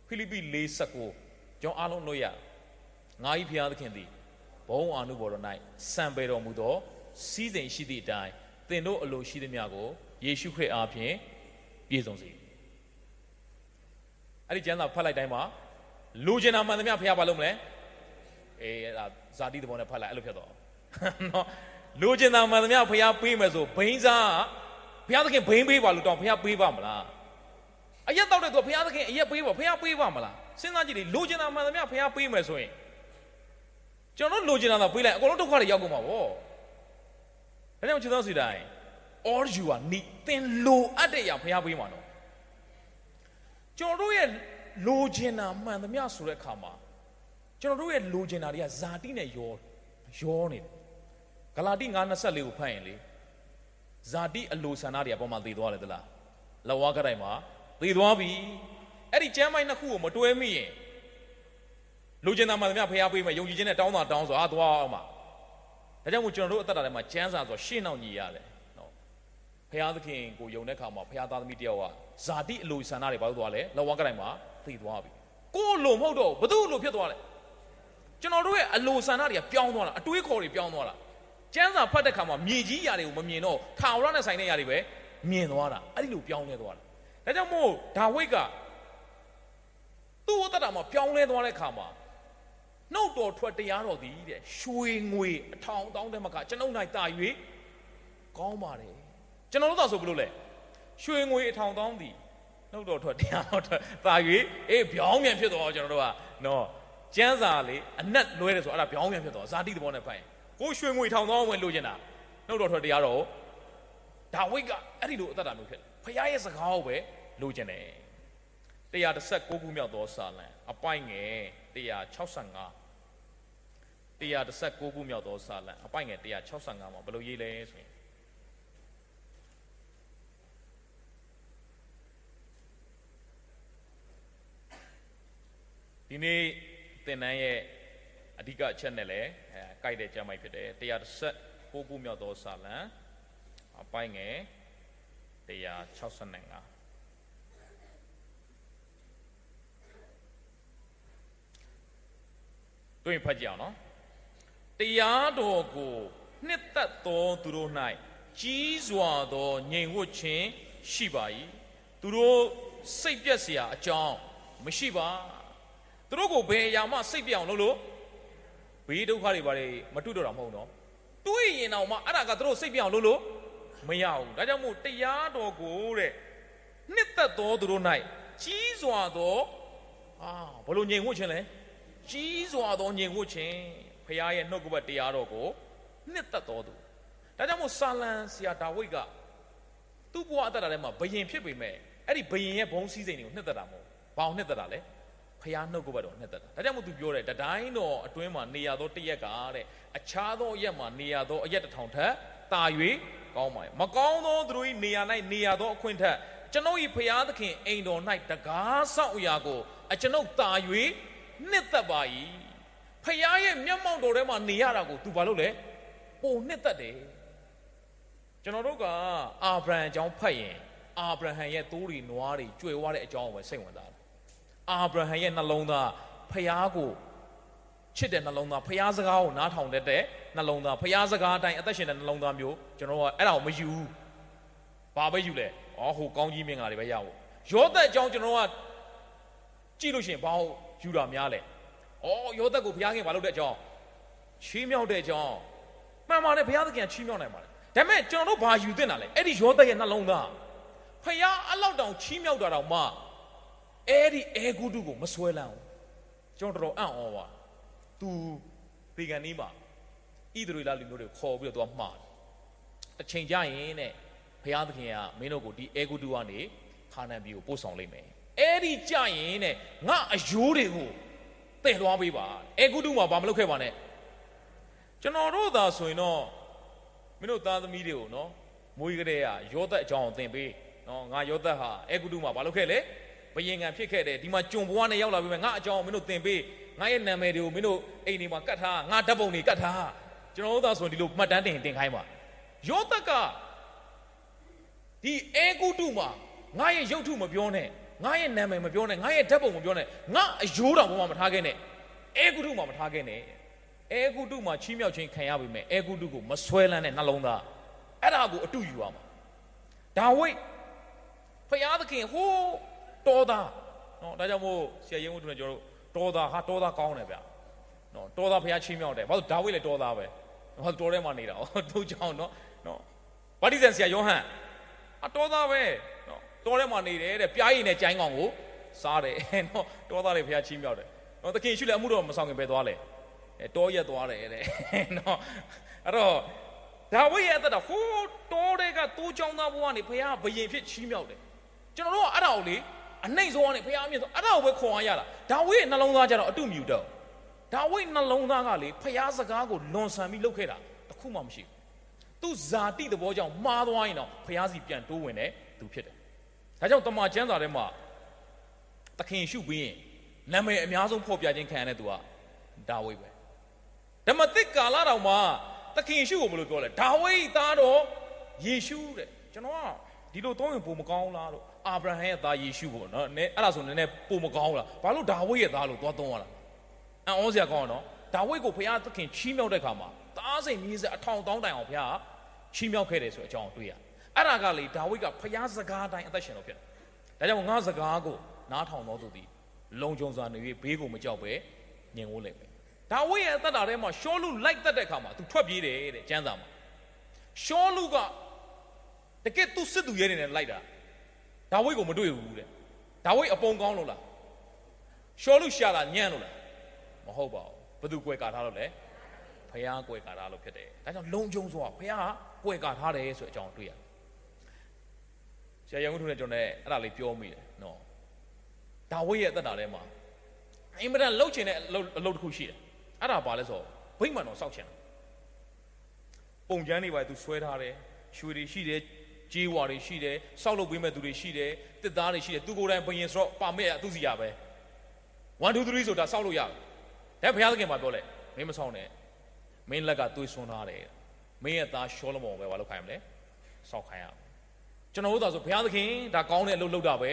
်ဖိလိပ္ပိ 4:19ကျွန်အားလုံးလို့ရငါ၏ဖျားသခင်သည်ဘုံအာနုဘော်တော်၌စံပေတော်မူသောစီးစိမ်ရှိသည့်အတိုင်းသင်တို့အလိုရှိသမျှကိုယေရှုခရစ်အားဖြင့်ပြည့်စုံစေအဲ့ဒီကျမ်းစာဖတ်လိုက်တိုင်းမှာလူကျင်တာမှန်သမျှဖျားပါလို့မလဲအဲ့ဒါဇာတိသဘောနဲ့ဖတ်လိုက်အဲ့လိုဖြစ်တော့နော်လူကျင်တာမှန်သမျှဖျားပေးမယ်ဆိုဘိန်းစားဘုရားသခင်ဘိန်းပေးပါလို့တောင်းဘုရားပေးပါမလားအရက်တော့တဲ့သူဘုရားသခင်အရက်ပေးပါဘုရားပေးပါမလားစဉ်းစားကြည့်လေလူကျင်တာမှန်သမျှဘုရားပေးမယ်ဆိုရင်ကျွန်တော်လူကျင်တာတော့ပေးလိုက်အကုန်လုံးဒုက္ခတွေရောက်ကုန်မှာဗောဒါကြောင့်ချစ်တော်စီတိုင်း all you are need သင်လိုအပ်တဲ့အရာဘုရားပေးမှာနော်ကျွန်တော်တို့ရဲ့ လိုချင်တာမှန်သမျှဆိုတဲ့အခါမှာကျွန်တော်တို့ရဲ့လိုချင်တာတွေကဇာတိနဲ့ရောနေတယ်ဂလာတိ 9:24 ကိုဖတ်ရင်လေဇာတိအလိုဆန္ဒတွေအပေါ်မှာသိသွားတယ်သလားလက်ဝါးကတိုင်မှာသိသွားပြီအဲ့ဒီကျမ်းပိုင်းနှစ်ခုကိုမတွဲမိရင်လိုချင်တာမှန်သမျှဖျားပေးမယ်ယုံကြည်ခြင်းနဲ့တောင်းတာတောင်းဆိုသွားအောင်ပါဒါကြောင့်မို့ကျွန်တော်တို့အသက်တာထဲမှာကျမ်းစာဆိုရှင်းအောင်ညီရတယ်နော်ဖျားသခင်ကိုယုံတဲ့အခါမှာဖျားသားသမီးတယောက်ကဇာတိအလိုဆန္ဒတွေဘာလို့သွားလဲလက်ဝါးကတိုင်မှာသိသွားပြီကိုယ်လိုမဟုတ်တော့ဘသူ့လိုဖြစ်သွားလဲကျွန်တော်တို့ရဲ့အလိုဆန္ဒတွေကပြောင်းသွားတာအတွေးခေါ်တွေပြောင်းသွားတာကျမ်းစာဖတ်တဲ့အခါမှာမြေကြီးຢာတွေကိုမမြင်တော့ထာဝရနဲ့ဆိုင်တဲ့ຢာတွေပဲမြင်သွားတာအဲ့ဒီလိုပြောင်းလဲသွားတာဒါကြောင့်မို့ဒါဝိဒ်ကသူ့အသက်တာမှာပြောင်းလဲသွားတဲ့အခါမှာနှုတ်တော်ထွက်တရားတော်သည်တဲ့ရွှေငွေအထောင်တောင်းတဲ့မကကျွန်ုပ်၌တာ၍ကောင်းပါတယ်ကျွန်တော်တို့သာဆိုဘလို့လဲရွှေငွေအထောင်တောင်းသည်နှုတ်တော်ထွက်တရားတော်ထွက်တာ၍ပြောင်းပြန်ဖြစ်သွားကျွန်တော်တို့ကနော်ကျမ်းစာလေအနက်လွဲတယ်ဆိုအဲ့ဒါပြောင်းပြန်ဖြစ်သွားဇာတိသဘောနဲ့ဖိုင်ကိုရွှေငွေထောင်တောင်းဝင်လို့ကျင်တာနှုတ်တော်ထွက်တရားတော်ဒါဝိဒ်ကအဲ့ဒီလိုအသက်တာမျိုးဖြစ်ဖခင်ရဲ့စကားကိုပဲလိုချင်တယ်119ခုမြောက်သောစာလံအပိုင်ငယ်165 119ခုမြောက်သောစာလံအပိုင်ငယ်165မှာဘယ်လိုရေးလဲဆိုရင်ဒီနေ့သင်တန်းရဲ့အဓိကအချက်နဲ့လည်းကိုက်တဲ့ကျမ်းပိုက်ဖြစ်တယ်119ခုမြောက်သောစာလံအပိုင်ငယ်165တွေ့ဖတ်ကြအောင်နော်တရားတော်ကိုနှစ်သက်သောသူတို့၌ကြီးစွာသောငြိမ်ဝှက်ခြင်းရှိပါ၏သူတို့စိတ်ပြက်เสียအကြောင်းမရှိပါသူတို့ကိုဘယ်အရာမှစိတ်ပြအောင်လုပ်လို့ဘေးဒုက္ခတွေဘာတွေမတွေ့တော့တာမဟုတ်တော့တွေးရင်တော့မှအဲ့ဒါကသူတို့စိတ်ပြအောင်လုပ်လို့မရဘူးဒါကြောင့်မို့တရားတော်ကိုတဲ့နှစ်သက်သောသူတို့၌ကြီးစွာသောဘယ်လိုငြိမ်ဝှက်ခြင်းလဲကြီးစွာသောငြိမ်ဝှက်ခြင်းဖခင်ရဲ့နှုတ်ကပတ်တရားတော်ကိုနှစ်သက်တော်သူဒါကြောင့်မို့ဆာလံဆရာဒါဝိဒ်ကသူ့ဘဝအသက်တာထဲမှာဘယင်ဖြစ်ပေမဲ့အဲ့ဒီဘယင်ရဲ့ဘုံစည်းစိမ်တွေကိုနှစ်သက်တာမဟုတ်ဘာအောင်နှစ်သက်တာလဲဖခင်နှုတ်ကပတ်တော်နှစ်သက်တာဒါကြောင့်မို့သူပြောတယ်တတိုင်းတော်အတွင်းမှာနေရသောတရက်ကတဲ့အခြားသောအရက်မှာနေရသောအရက်တစ်ထောင်ထက်တာ၍ကောင်းပါရဲ့မကောင်းသောသူတို့၏နေရာ၌နေရသောအခွင့်ထက်ကျွန်ုပ်၏ဖခင်သခင်အိမ်တော်၌တကားဆောက်အရာကိုကျွန်ုပ်တာ၍နှစ်သက်ပါ၏ဖခင်ရဲ့မျက်မှောက်တော်ထဲမှာနေရတာကိုသူဘာလုပ်လဲပိုနှစ်သက်တယ်ကျွန်တော်တို့ကအာဗြဟံအကြောင်းဖတ်ရင်အာဗြဟံရဲ့သိုးတွေနွားတွေကြွယ်ဝတဲ့အကြောင်းကိုပဲစိတ်ဝင်စားတယ်အာဗြဟံရဲ့နှလုံးသားဖခင်ကိုချစ်တဲ့နှလုံးသားဖခင်စကားကိုနားထောင်တတ်တဲ့နှလုံးသားဖခင်စကားအတိုင်းအသက်ရှင်တဲ့နှလုံးသားမျိုးကျွန်တော်ကအဲ့ဒါကိုမယူဘူးဘာပဲယူလဲဟိုကောင်းကြီးမင်္ဂလာတွေပဲရဖို့ယောသက်အကြောင်းကျွန်တော်ကကြည့်လို့ရှိရင်ဘာလို့ယူတာများလဲယောသက်ကိုဘုရားခင်ဘာလုပ်တဲ့အကြောင်းချီးမြှောက်တဲ့အကြောင်းမှန်ပါတယ်ဘုရားသခင်ချီးမြှောက်နိုင်ပါတယ်ဒါပေမဲ့ကျွန်တော်တို့ဘာယူသင့်တာလဲအဲ့ဒီယောသက်ရဲ့နှလုံးသားဖခင်အလောက်တောင်ချီးမြှောက်တာတောင်မှအဲ့ဒီအေဂုတုကိုမဆွဲလန်းဘူးကျွန်တော်တော်အံ့ဩပါသူဒီကနေ့မှာဣသရေလလူမျိုးတွေခေါ်ပြီးတော့သူကမှားတယ်အချိန်ကြရင်တဲ့ဘုရားသခင်ကမင်းတို့ကိုဒီအေဂုတုကနေခါနန်ပြည်ကိုပို့ဆောင်လိုက်မယ်အဲ့ဒီကြရင်တဲ့ငါအယိုးတွေကိုတည်သွားပေးပါအေဂုတုမှာဘာမလုပ်ခဲ့ပါနဲ့ကျွန်တော်တို့သာဆိုရင်တော့မင်းတို့သားသမီးတွေကိုနော်မွေးကလေးကယောသက်အကြောင်းကိုသင်ပေးနော်ငါယောသက်ဟာအေဂုတုမှာဘာလုပ်ခဲ့လဲဘယင်ငံဖြစ်ခဲ့တယ်ဒီမှာကျွန်ဘွားနဲ့ရောက်လာပြီမဲ့ငါအကြောင်းမင်းတို့သင်ပေးငါရဲ့နာမည်တွေကိုမင်းတို့အိမ်တွေမှာကတ်ထားငါဓာတ်ပုံတွေကတ်ထားကျွန်တော်တို့သာဆိုရင်ဒီလိုမှတ်တမ်းတင်ခိုင်းပါယောသက်ကဒီအေဂုတုမှာငါရဲ့ရုပ်ထုမပြောနဲ့ငါရဲ့နာမည်မပြောနဲ့ငါရဲ့ဓာတ်ပုံမပြောနဲ့ငါအယိုးတော်ဘုံမှာမထားခဲ့နဲ့အေဂုတုမှာမထားခဲ့နဲ့အေဂုတုမှာချီးမြှောက်ခြင်းခံရပြီမဲ့အေဂုတုကိုမဆွဲလန်းတဲ့နှလုံးသားအဲ့ဒါကိုအတုယူရမှာဒါဝိဒ်ဖခင်သခင်ဟိုးတော်သားနော်ဒါကြောင့်မို့ဆရာရင်ဝတ္ထုနဲ့ကျွန်တော်တို့တော်သားကောင်းတယ်ဗျနော်တော်သားဖခင်ချီးမြှောက်တယ်ဘာလို့ဒါဝိဒ်လည်းတော်သားပဲဟောတော်ထဲမှာနေတာသူ့ကြောင့်နော်ဗတ္တိဇံဆရာယောဟန်တော်သားပဲနော်တော်ထဲမှာနေတယ်တဲ့ပြားရည်နဲ့ကြိုင်းကောင်ကိုစားတယ်နော်တော်သားတွေဖခင်ချီးမြှောက်တယ်နော်သခင်ရှုလည်းအမှုတော်မဆောင်ခင်ပဲသွားလေတောရက်သွားတယ်တဲ့နော်အဲ့တော့ဒါဝိဒ်ရဲ့အသက်တာဟိုးတောတွေကတိုးချောင်းသားဘဝကနေဖခင်ဘယင်ဖြစ်ချီးမြှောက်တယ်ကျွန်တော်တို့ကအဲ့ဒါကိုလေ အနှိမ့်ဆုံးကနေဖခင်အမြင့်ဆုံးအဲ့ဒါကိုပဲခွန်အားရတာဒါဝိရဲ့နှလုံးသားကြတော့အတုမြူတော့ဒါဝိနှလုံးသားကလေဖခင်စကားကိုလွန်ဆန်ပြီးလုပ်ခဲ့တာတခုမှမရှိဘူးသူဇာတိသဘောကြောင့်မှားသွားရင်တော့ဖခင်စီပြန်တိုးဝင်တယ်သူဖြစ်တယ်ဒါကြောင့်တမန်ကျမ်းစာထဲမှာသခင်ရှုပြီးရင်နာမည်အများဆုံးဖော်ပြခြင်းခံရတဲ့သူကဒါဝိပဲဓမ္မသစ်ကာလတော်မှာသခင်ရှုကိုဘယ်လိုပြောလဲဒါဝိသားတော်ယေရှုတဲ့ကျွန်တော်ကဒီလိုသုံးရင်ပုံမကောင်းလားလို့အာဗြဟံရဲ့သားယေရှုပေါ့နော်အဲ့ဒါဆိုနည်းနည်းပုံမကောင်းလားဘာလို့ဒါဝိရဲ့သားလို့သွားသုံးရတာအံ့ဩစရာကောင်းတော့ဒါဝိကိုဘုရားသခင်ချီးမြှောက်တဲ့ခါမှာသားစိန်မြေဆက်အထောင်တောင်းတိုင်အောင်ဘုရားချီးမြှောက်ခဲ့တယ်ဆိုအကြောင်းတွေ့ရအဲ့ဒါကလေဒါဝိကဘုရားစကားတိုင်းအသက်ရှင်လို့ဖြစ်တယ်ဒါကြောင့်ငါစကားကိုနားထောင်တော်သူသည်လုံခြုံစွာနေ၍ဘေးကိုမကြောက်ပဲညင်ဝိုးလိမ့်မယ်ဒါဝိရဲ့အသက်တာထဲမှာရှောလူလိုက်သက်တဲ့ခါမှာသူထွက်ပြေးတယ်တဲ့ကျမ်းစာမှာရှောလူကတကယ်သူစစ်သူရဲနေနဲ့လိုက်တာဒါဝိကိုမတွေ့ဘူးတဲ့ဒါဝိအပုံကောင်းလို့လားရှောလူရှာတာညံ့လို့လားမဟုတ်ပါဘူးဘယ်သူကွယ်ကာထားလို့လဲဖះကွယ်ကာထားလို့ဖြစ်တယ်ဒါကြောင့်လုံခြုံစွာဖះကွယ်ကာထားတယ်ဆိုတဲ့အကြောင်းတွေ့ရဆရာရန်ကုန်ထုနဲ့ကျွန်တော်လည်းအဲ့ဒါလေးပြောမိတယ်နော်ဒါဝိရဲ့အသက်တာထဲမှာအင်မတန်လှုပ်ချင်တဲ့အလုပ်တစ်ခုရှိတယ်အဲ့ဒါဘာလဲဆိုဗိမာန်တော်စောက်ချင်တယ်ပုံကျမ်းတွေပါသူဆွဲထားတယ်ရွှေတွေရှိတယ်ကြေးဝါတွေရှိတယ်စောက်လုပ်ပေးမဲ့သူတွေရှိတယ်တစ်သားတွေရှိတယ်သူကိုယ်တိုင်ဘယင်ဆိုတော့ပါမက်ရသူစီရပဲ1 2 3ဆိုတာစောက်လို့ရတယ်ဒါဘုရားသခင်မှာပြောလဲမင်းမဆောင်နဲ့မင်းလက်ကသွေးဆွန်းထားတယ်မင်းရဲ့သားရှောလမုန်ပဲဘာလို့ခိုင်းမလဲစောက်ခိုင်းရကျွန်တော်တို့သာဆိုဘုရားသခင်ဒါကောင်းတဲ့အလုပ်လုပ်တာပ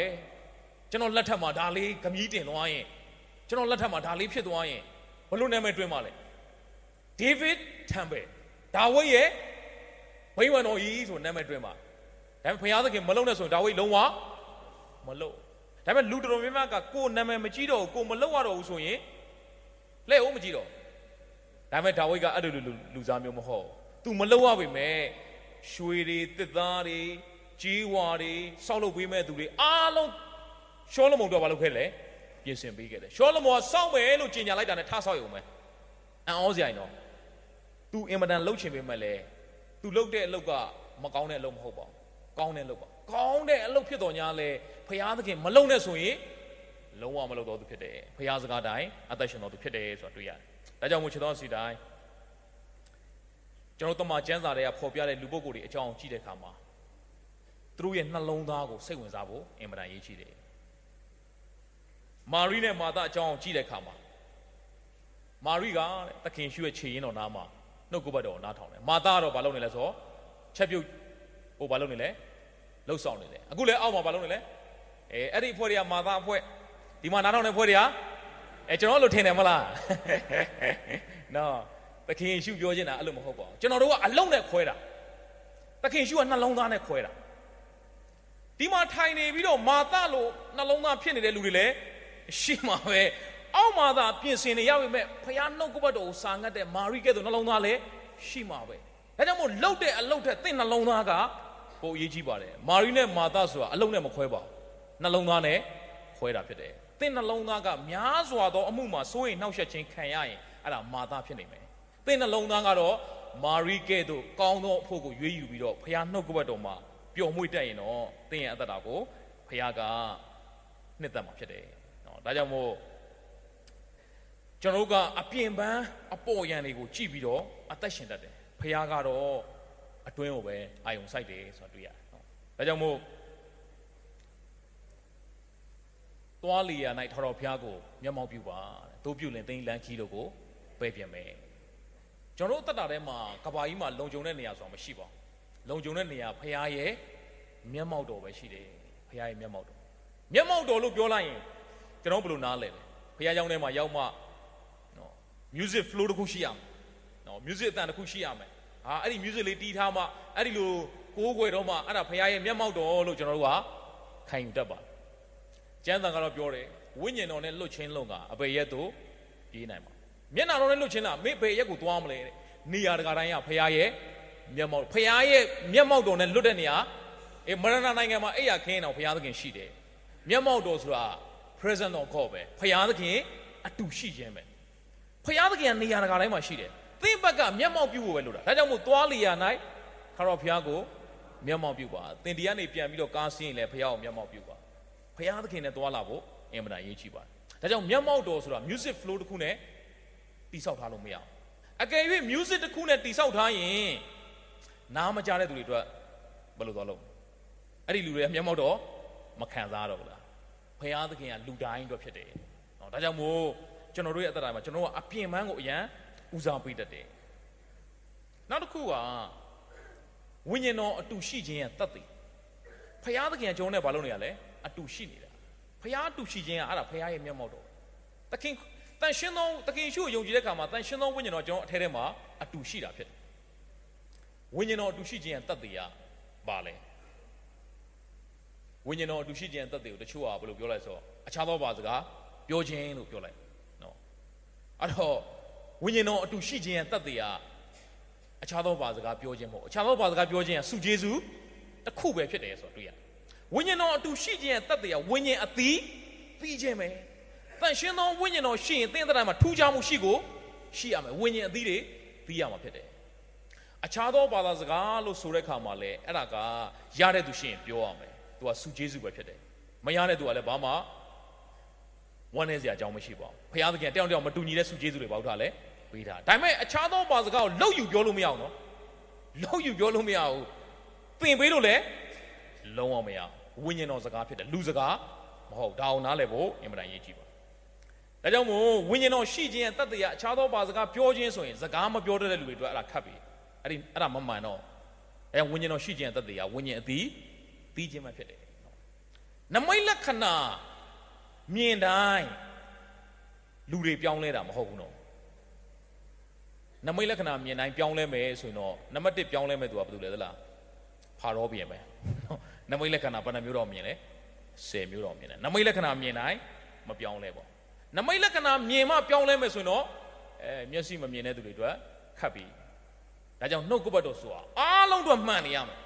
ဲကျွန်တော်လက်ထက်မှာဒါလေးဂမီးတင်သွားရင်ကျွန်တော်လက်ထက်မှာဒါလေးဖြစ်သွားရင်ဘလို့နာမည်တွင်ပါလဲဒေးဗစ်ထမ်ဘယ်ဒါဝိရဲ့ဝိမာန်တော်ကြီးဆိုနာမည်တွင်ပါဒါပေမဲ့ဘုရားသခင်မလုံနဲ့ဆိုရင်ဒါဝိလုံးဝမလုံဒါပေမဲ့လူတော်များများကကိုယ်နာမည်မကြည့်တော့ကိုမလုံရတော့ဘူးဆိုရင်လက်ဦးမကြည့်တော့ဒါပေမဲ့ဒါဝိကအဲ့လိုလူစားမျိုးမဟုတ်သူမလုံရပါပဲရွှေတွေတစ်သားတွေကြေးဝါတွေစောက်လုပ်ပေးမဲ့သူတွေအားလုံးရှောလမုန်တော့ဘာလုပ်ခဲ့လဲပြင်ဆင်ပေးခဲ့တယ်ရှောလမုန်ကစောက်မယ်လို့ကြေညာလိုက်တာနဲ့ထားဆောက်ရုံပဲအံ့ဩစရာရင်တော့သူအင်မတန်လှုပ်ချင်ပေမဲ့လေသူလှုပ်တဲ့အလုပ်ကမကောင်းတဲ့အလုပ်မဟုတ်ပါဘူးကောင်းတဲ့အလုပ်ပါကောင်းတဲ့အလုပ်ဖြစ်တော်ညာလဲဖရာသခင်မလုံနဲ့ဆိုရင်လုံးဝမလုံတော့သူဖြစ်တယ်ဖရာစကားတိုင်းအသက်ရှင်တော်သူဖြစ်တယ်ဆိုတာတွေ့ရတယ်ဒါကြောင့်မို့ချစ်တော်စီတိုင်းကျွန်တော်တို့တမန်ကျမ်းစာတွေကဖော်ပြတဲ့လူပုဂ္ဂိုလ်တွေအကြောင်းကြည့်တဲ့အခါမှာသူတို့ရဲ့နှလုံးသားကိုစိတ်ဝင်စားဖို့အင်မတန်အရေးကြီးတယ်မာရိနဲ့မာသအကြောင်းကြည့်တဲ့အခါမှာမာရိကသခင်ရှုရဲ့ခြေရင်းတော်နားမှာနှုတ်ကပတ်တော်နားထောင်တယ်မာသကတော့ဘာလုပ်နေလဲဆိုချက်ပြုတ်ဟိုဘာလုပ်နေလဲလှုပ်ဆောင်နေတယ်အခုလည်းအောက်မှာဘာလုပ်နေလဲအဲ့ဒီအဖွဲ့တွေကမာသအဖွဲ့ဒီမှာနားထောင်တဲ့အဖွဲ့တွေကကျွန်တော်တို့ထင်တယ်မလားနော်သခင်ရှုပြောချင်တာအဲ့လိုမဟုတ်ပါဘူးကျွန်တော်တို့ကအလုံးနဲ့ခွဲတာသခင်ရှုကနှလုံးသားနဲ့ခွဲတာဒီမှာထိုင်နေပြီးတော့မာသလို့နှလုံးသားဖြစ်နေတဲ့လူတွေလည်းရှိမှာပဲအောက်မှာသာပြင်ဆင်နေရပြီမဲ့ဖခင်နှုတ်ကပတ်တော်ကိုစာငတ်တဲ့မာရိကဲ့သို့နှလုံးသားလည်းရှိမှာပဲဒါကြောင့်မို့လှုပ်တဲ့အလုပ်ထက်သင်နှလုံးသားကပိုအရေးကြီးပါတယ်မာရိနဲ့မာသဆိုတာအလုံးနဲ့မခွဲပါဘူးနှလုံးသားနဲ့ခွဲတာဖြစ်တယ်သင်နှလုံးသားကများစွာသောအမှုမှာစိုးရိမ်နှောက်ယှက်ခြင်းခံရရင်အဲ့ဒါမာသဖြစ်နေမယ်သင်နှလုံးသားကတော့မာရိကဲ့သို့ကောင်းသောအဖို့ကိုရွေးယူပြီးတော့ဖခင်နှုတ်ကပတ်တော်မှာပျော်မွေ့တတ်ရင်တော့သင်ရဲ့အသက်တာကိုဖခင်ကနှစ်သက်မှာဖြစ်တယ်နော်ဒါကြောင့်မို့ကျွန်တော်တို့ကအပြင်ပန်းအပေါ်ယံတွေကိုကြည့်ပြီးတော့အသက်ရှင်တတ်တယ်ဖခင်ကတော့အတွင်းကိုပဲအာယုံစိုက်တယ်ဆိုတာတွေ့ရတယ်နော်ဒါကြောင့်မို့သွားလီယာ၌ထော်တော်ဖခင်ကိုမျက်မှောက်ပြုပါတို့ပြုလင်သိန်းလန်းခီးတို့ကိုပယ်ပြင်မယ်ကျွန်တော်တို့တက်တာထဲမှာကဘာကြီးမှာလုံခြုံတဲ့နေရာဆိုတာမရှိပါဘူးလုံခြုံတဲ့နေရာဖခင်ရဲ့မျက်မှောက်တော်ပဲရှိတယ်ဖခင်ရဲ့မျက်မှောက်တော်လို့ပြောလိုက်ရင်ကျွန်တော်ဘယ်လိုနားလဲဖခင်ကြောင့်ထဲမှာရောက်မှနော် music flow တစ်ခုရှိရမယ်နော် music အတန်တစ်ခုရှိရမယ်ဟာအဲ့ဒီ music လေးတီးထားမှအဲ့ဒီလိုကိုးကွယ်တော့မှအဲ့ဒါဖခင်ရဲ့မျက်မှောက်တော်လို့ကျွန်တော်တို့ကခံယူတတ်ပါကျမ်းစာကတော့ပြောတယ်ဝိညာဉ်တော်နဲ့လွတ်ချင်းလုံးကအပေရက်တို့ပြေးနိုင်ပါမျက်နှာတော်နဲ့လွတ်ချင်းလားမေ့ပေရက်ကိုသွားမလဲတဲ့နေရာတကာတိုင်းကဖခင်ရဲ့မျက်မှောက်ဖခင်ရဲ့မျက်မှောက်တော်နဲ့လွတ်တဲ့နေရာမရဏနိုင်ငံမှာအဲ့ရခင်းအောင်ဘုရားသခင်ရှိတယ်မျက်မှောက်တော်ဆိုတာ present of God ပဲဘုရားသခင်အတူရှိခြင်းပဲဘုရားသခင်ကနေရာတကာတိုင်းမှာရှိတယ်သင်ဘက်ကမျက်မှောက်ပြုဖို့ပဲလို့ဒါကြောင့်မို့သွားလီယာ၌ခါတော်ဘုရားကိုမျက်မှောက်ပြုပါသင်ဒီကနေပြန်ပြီးတော့ကားစင်းရင်လည်းဘုရားကိုမျက်မှောက်ပြုပါ ဖခင်သခင်နဲ့တွာလာဖို့အင်မတန်ရေးကြည့်ပါတယ်ဒါကြောင့်မျက်မှောက်တော်ဆိုတာ music flow တစ်ခုနဲ့တိဆောက်ထားလို့မရအောင်အကယ်၍ music တစ်ခုနဲ့တိဆောက်ထားရင်နားမကြားတဲ့သူတွေအတွက်ဘယ်လိုသွားလို့အဲ့ဒီလူတွေကမျက်မှောက်တော်မခံစားတော့ဘူးလားဖခင်သခင်ကလူတိုင်းအတွက်ဖြစ်တယ်နော်ဒါကြောင့်မို့ကျွန်တော်တို့ရဲ့အသက်တာမှာကျွန်တော်ကအပြင်ပန်းကိုအရန်ဦးစားပေးတတ်တယ်နောက်တစ်ခုကဝိညာဉ်တော်အတူရှိခြင်းရဲ့တတ်သိဖခင်သခင်ကျွန်တော်နဲ့ဘာလုပ်နေရလဲအတူရှိနေတာဖခင်အတူရှိခြင်းကအဲ့ဒါဖခင်ရဲ့မျက်မှောက်တော်သခင်တန်ရှင်းသောသခင်ရှုကိုယုံကြည်တဲ့အခါမှာတန်ရှင်းသောဝိညာဉ်တော်ကျွန်တော်အထဲထဲမှာအတူရှိတာဖြစ်တယ်ဝိညာဉ်တော်အတူရှိခြင်းရဲ့တတ်သိရပါလဲဝိညာဉ်တော်အတူရှိခြင်းရဲ့တတ်သိကိုတချို့ကဘယ်လိုပြောလိုက်ဆိုအခြားသောဘာစကားပြောခြင်းလို့ပြောလိုက်နော်အဲ့တော့ဝိညာဉ်တော်အတူရှိခြင်းရဲ့တတ်သိကအခြားသောဘာစကားပြောခြင်းမဟုတ်အခြားသောဘာစကားပြောခြင်းကစုကျေးဇူးတစ်ခုပဲဖြစ်တယ်ဆိုတော့တွေ့ရဝိညာဉ်တော်အတူရှိခြင်းရဲ့တတ်သိကဝိညာဉ်အသီးပြီးခြင်းပဲတန်ရှင်းသောဝိညာဉ်တော်ရှိရင်သင်တဲ့တိုင်းမှာထူးခြားမှုရှိရမယ်ဝိညာဉ်အသီးတွေပြီးရမှာဖြစ်တယ်အခြားသောဘာသာစကားလို့ဆိုတဲ့အခါမှာလည်းအဲ့ဒါကရတဲ့သူရှိရင်ပြောရမယ်သူကစုကျေးဇူးပဲဖြစ်တယ်မရတဲ့သူကလည်းဘာမှဝမ်းနည်းစရာအကြောင်းမရှိပါဘူးဖခင်သခင်တယောက်တယောက်မတူညီတဲ့စုကျေးဇူးတွေပေါ့ထားလဲပေးတာဒါပေမဲ့အခြားသောဘာစကားကိုလောက်ယူပြောလို့မရအောင်နော်လောက်ယူပြောလို့မရဘူးသင်ပေးလို့လည်းလုံးဝမရဝိညာဉ်တော်စကားဖြစ်တယ်လူစကားမဟုတ်ဒါအောင်နားလည်ဖို့အင်မတန်ရေးကြည့်ပါဒါကြောင့်မို့ဝိညာဉ်တော်ရှိခြင်းရဲ့တတ်တရားအခြားသောဘာစကားပြောခြင်းဆိုရင်စကားမပြောတတ်တဲ့လူတွေအတွက်အဲ့ဒါခတ်ပြီအဲ့ဒါမမှန်တော့ဝိညာဉ်တော်ရှိခြင်းရဲ့တတ်တရားဝိညာဉ်အသီးပြီးခြင်းမှဖြစ်တယ်နမိတ်လက္ခဏာမြင်တိုင်းလူတွေပြောင်းလဲတာမဟုတ်ဘူးနော်နမိတ်လက္ခဏာမြင်တိုင်းပြောင်းလဲမယ်ဆိုရင်တော့နံပါတ်1ပြောင်းလဲမယ်သူကဘာလို့လဲသလားဖာရောပြင်ပဲနမိတ်လက္ခဏာဘယ်နှမျိုးတော့မြင်လဲ10မျိုးတော့မြင်တယ်နမိတ်လက္ခဏာမြင်တိုင်းမပြောင်းလဲပေါ့နမိတ်လက္ခဏာမြင်မှပြောင်းလဲမယ်ဆိုရင်တော့မျက်စိမမြင်တဲ့သူတွေအတွက်ခတ်ပြီဒါကြောင့်နှုတ်ကပတ်တော်ဆိုတာအားလုံးတော့မှန်နေရမယ်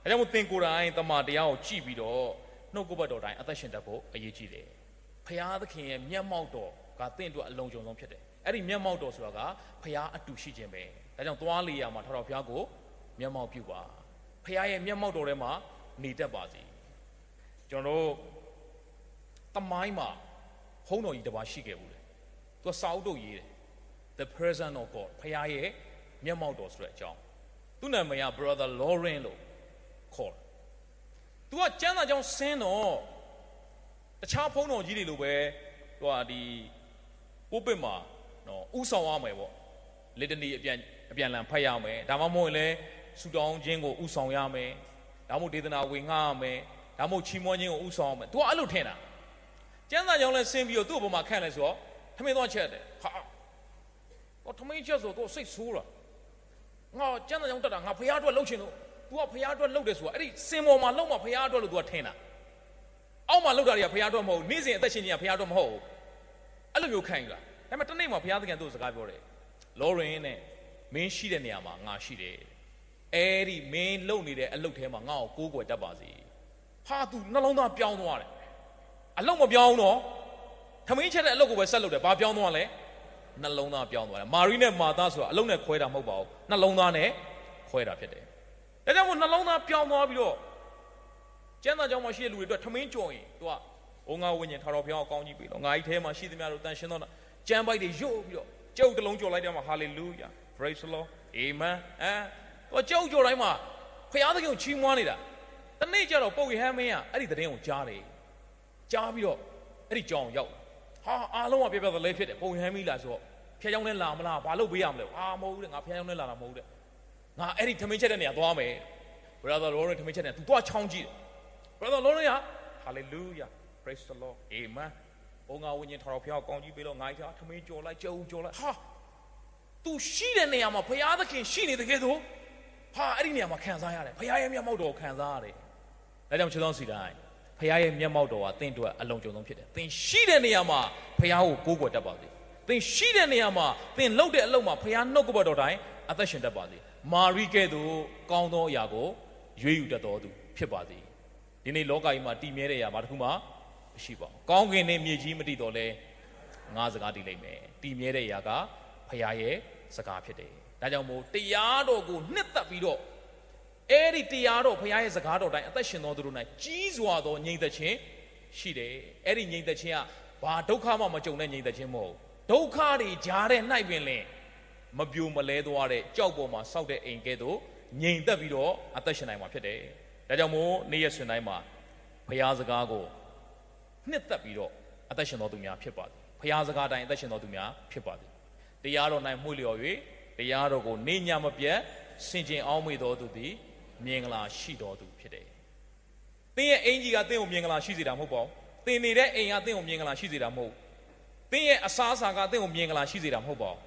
ဒါကြောင့်မို့သင်ကိုယ်တိုင်တမန်တရားကိုကြည့်ပြီးတော့နှုတ်ကပတ်တော်တိုင်းအသက်ရှင်တတ်ဖို့အရေးကြီးတယ်ဖခင်သခင်ရဲ့မျက်မှောက်တော်ကသင်အတွက်အလုံးစုံဆုံးဖြစ်တယ်အဲ့ဒီမျက်မှောက်တော်ဆိုတာကဖခင်အတူရှိခြင်းပဲဒါကြောင့်သွားလေရမှာထောက်ထောက်ဖခင်ကိုမျက်မှောက်ပြုပါဖခင်ရဲ့မျက်မှောက်တော်ထဲမှာနေတတ်ပါစေကျွန်တော်တို့တမိုင်းမှာဘုန်းတော်ကြီးတစ်ပါးရှိခဲ့ဘူးလေသူကစာအုပ်တုပ်ရေးတယ် The Presence of God ဖခင်ရဲ့မျက်မှောက်တော်ဆိုတဲ့အကြောင်းသူ့နာမည်က Brother Lauren လို့ခေါ်တယ်သူကကျမ်းစာကြောင်းဆင်းတော့တခြားဘုန်းတော်ကြီးတွေလိုပဲသူကဒီကိုပစ်မှာနော်ဥဆောင်ရမယ်ပေါ့လေတနီအပြန်လန်ဖတ်ရမယ်ဒါမှမဟုတ်လည်းဆူတောင်းခြင်းကိုဥဆောင်ရမယ်ဒါမှမဟုတ်ဒေသနာဝင်ငှားရမယ်ဒါမှမဟုတ်ချီးမွမ်းခြင်းကိုဥဆောင်ရမယ်သူကအဲ့လိုထင်တာကျမ်းစာကြောင်းလဲဆင်းပြီးတော့သူ့အပေါ်မှာခန့်လဲဆိုတော့ထမင်းသွားချက်တယ်ဟာတော့ထမင်းချက်ဆိုတော့စိတ်ဆိုးတာငါကျမ်းစာကြောင်းတက်တာငါဖရားအတွက်လှုပ်ချင်လို့ तू ကဖရားအတွက်လှုပ်တယ်ဆိုတာအဲ့ဒီစင်ပေါ်မှာလှုပ်မှာဖရားအတွက်လို့ तू ကထင်တာအောက်မှာလှုပ်တာတွေကဖရားအတွက်မဟုတ်နေ့စဉ်အသက်ရှင်နေတာဖရားအတွက်မဟုတ်အဲ့လိုမျိုးခံယူတာဒါပေမဲ့တနေ့မှာဖရားသခင်သူ့စကားပြောတယ်လောရင်နဲ့မင်းရှိတဲ့နေရာမှာငါရှိတယ်အဲ့ဒီမင်းလှုပ်နေတဲ့အလုပ်ထဲမှာငါ့ကိုကိုးကွယ်တတ်ပါစေဟာ तू နှလုံးသားပြောင်းသွားတယ်အလုပ်မပြောင်းတော့ထမင်းချက်တဲ့အလုပ်ကိုပဲဆက်လုပ်တယ်ဘာပြောင်းသွားလဲနှလုံးသားပြောင်းသွားတယ်မာရီနဲ့မာသားဆိုတာအလုပ်နဲ့ခွဲတာမဟုတ်ပါဘူးနှလုံးသားနဲ့ခွဲတာဖြစ်တယ်ဒါကြောင့်မို့နှလုံးသားပြောင်းသွားပြီးတော့ကျမ်းစာကြောင်းမှာရှိတဲ့လူတွေအတွက်ထမင်းကြော်ရင် तू ကအိုးငါဝိညာဉ်ထာတော်ဖျောင်းအောင်ကောင်းကြီးပြီလို့ငါကြီးထဲမှာရှိသမျှတို့တန်ရှင်းတော့ကျမ်းပိုက်တွေရုပ်ပြီးတော့ကျုပ်တစ်လုံးကြော်လိုက်တယ်မှာ hallelujah praise the lord amen တော့ကျုပ်ကြော်တိုင်းမှာဖခင်သခင်ကိုချီးမွမ်းနေတာတနေ့ကျတော့ပုပ်ရဟန်းမင်းကအဲ့ဒီသတင်းကိုကြားတယ်ကြားပြီးတော့အဲ့ဒီကြောင်ရောက်ဟာအားလုံးကပြပြသလဲဖြစ်တယ်ပုံရမ်းမိလားဆိုတော့ဖျက်ချောင်းနဲ့လာမလားဘာလို့ပေးရမလဲဟာမဟုတ်ဘူးတဲ့ငါဖျက်ချောင်းနဲ့လာတာမဟုတ်တဲ့ငါအဲ့ဒီထမင်းချက်တဲ့နေရာသွားမယ် brother Lauren ထမင်းချက်တဲ့ तू သွားချောင်းကြည့်တယ် brother Lauren က hallelujah praise the lord amen ဘုံငါဝိညာဉ်ထာတော်ဖျောင်းကောင်းကြီးပေးလို့ငါကြီးထမင်းကြော်လိုက်ကြော်လိုက်ဟာ तू ရှိတဲ့နေရာမှာဘုရားသခင်ရှိနေတကယ်ဆိုဟာအဲ့ဒီနေရာမှာခံစားရတယ်ဘုရားရဲ့မျက်မှောက်တော်ကိုခံစားရတယ်ဒါကြောင့်ချစ်တော်စီတိုင်းဖခင်ရဲ့မျက်မှောက်တော်ကသင်တို့အလုံးကြုံဆုံးဖြစ်တယ်သင်ရှိတဲ့နေရာမှာဖခင်ကိုကိုးကွယ်တတ်ပါစေသင်ရှိတဲ့နေရာမှာသင်လုပ်တဲ့အလုပ်မှာဖခင်နှုတ်ကပတ်တော်တိုင်းအသက်ရှင်တတ်ပါစေမာရိကဲ့သို့ကောင်းသောအရာကိုရွေးယူတတ်တော်သူဖြစ်ပါစေဒီနေ့လောကကြီးမှာတည်မြဲတဲ့အရာဘာတစ်ခုမှမရှိပါဘူးကောင်းကင်နဲ့မြေကြီးမတည်တော်လဲငါစကားတည်လိမ့်မယ်တည်မြဲတဲ့အရာကဖခင်ရဲ့စကားဖြစ်တယ်ဒါကြောင့်မို့တရားတော်ကိုနှစ်သက်ပြီးတော့အဲ့ဒီတရားတော်ဘုရားရဲ့စကားတော်တိုင်းအသက်ရှင်တော်သူတို့၌ကြီးစွာသောငြိမ်သက်ခြင်း ရှိတယ်အဲ့ဒီငြိမ်သက်ခြင်းကဘာဒုက္ခမှမကြုံတဲ့ငြိမ်သက်ခြင်းမဟုတ်ဒုက္ခတွေကြားတဲ့၌ပင်လင်မပြိုမလဲသွားတဲ့ကြောက်ပေါ်မှာစောက်တဲ့အိမ်ကဲ့သို့ငြိမ်သက်ပြီးတော့အသက်ရှင်နိုင်မှာဖြစ်တယ်ဒါကြောင့်မို့နေ့ရက်ရှင်တိုင်းမှာဘုရားစကားကိုနှစ်သက်ပြီးတော့အသက်ရှင်တော်သူများဖြစ်ပါသည်ဘုရားစကားတိုင်းအသက်ရှင်တော်သူများဖြစ်ပါသည်တရားတော်၌မှုလျော်၍တရားတော်ကိုနေညမပြတ်ဆင်ခြင်အောင်မေ့တော်သူသည်မြင်္ဂလာရှိတော်သူဖြစ်တယ်သင်ရဲ့အင်ကြီးကသင်ကိုမြင်္ဂလာရှိစေတာမဟုတ်ပါဘူးသင်နေတဲ့အိမ်ကသင်ကိုမြင်္ဂလာရှိစေတာမဟုတ်သင်ရဲ့အစားအစာကသင်ကိုမြင်္ဂလာရှိစေတာမဟုတ်ပါဘူး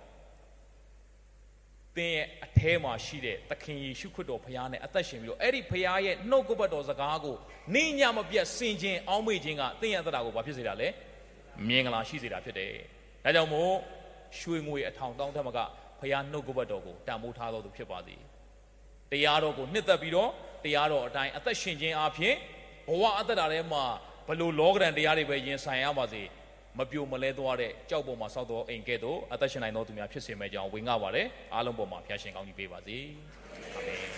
သင်ရဲ့အထဲမှာရှိတဲ့သခင်ယေရှုခရစ်တော်ဘုရားနဲ့အသက်ရှင်ပြီးတော့အဲ့ဒီဘုရားရဲ့နှုတ်ကပတ်တော်စကားကိုနေညမပြတ်ဆင်ခြင်အောင်မေ့ခြင်းကသင်ရဲ့အသက်တာကိုဘာဖြစ်စေတာလဲမြင်္ဂလာရှိစေတာဖြစ်တယ်ဒါကြောင့်မို့ရွှေငွေအထောင်တောင်းထက်မကဘုရားနှုတ်ကပတ်တော်ကိုတန်ဖိုးထားတော်သူဖြစ်ပါသည်တရားတော်ကိုနှစ်သက်ပြီးတော့တရားတော်အတိုင်းအသက်ရှင်ခြင်းအပြင်ဘဝအသက်တာထဲမှာဘလို့လောကရန်တရားတွေပဲရင်ဆိုင်ရပါစေမပြိုမလဲသွားတဲ့ကြောက်ပေါ်မှာစောက်တော်အိမ်ကဲ့သို့အသက်ရှင်နိုင်တော်သူများဖြစ်စေမယ့်ကြောင်းဝင်ငှပါတယ်အားလုံးပေါ်မှာဖျားရှင်ကောင်းကြီးပေးပါစေအာမင်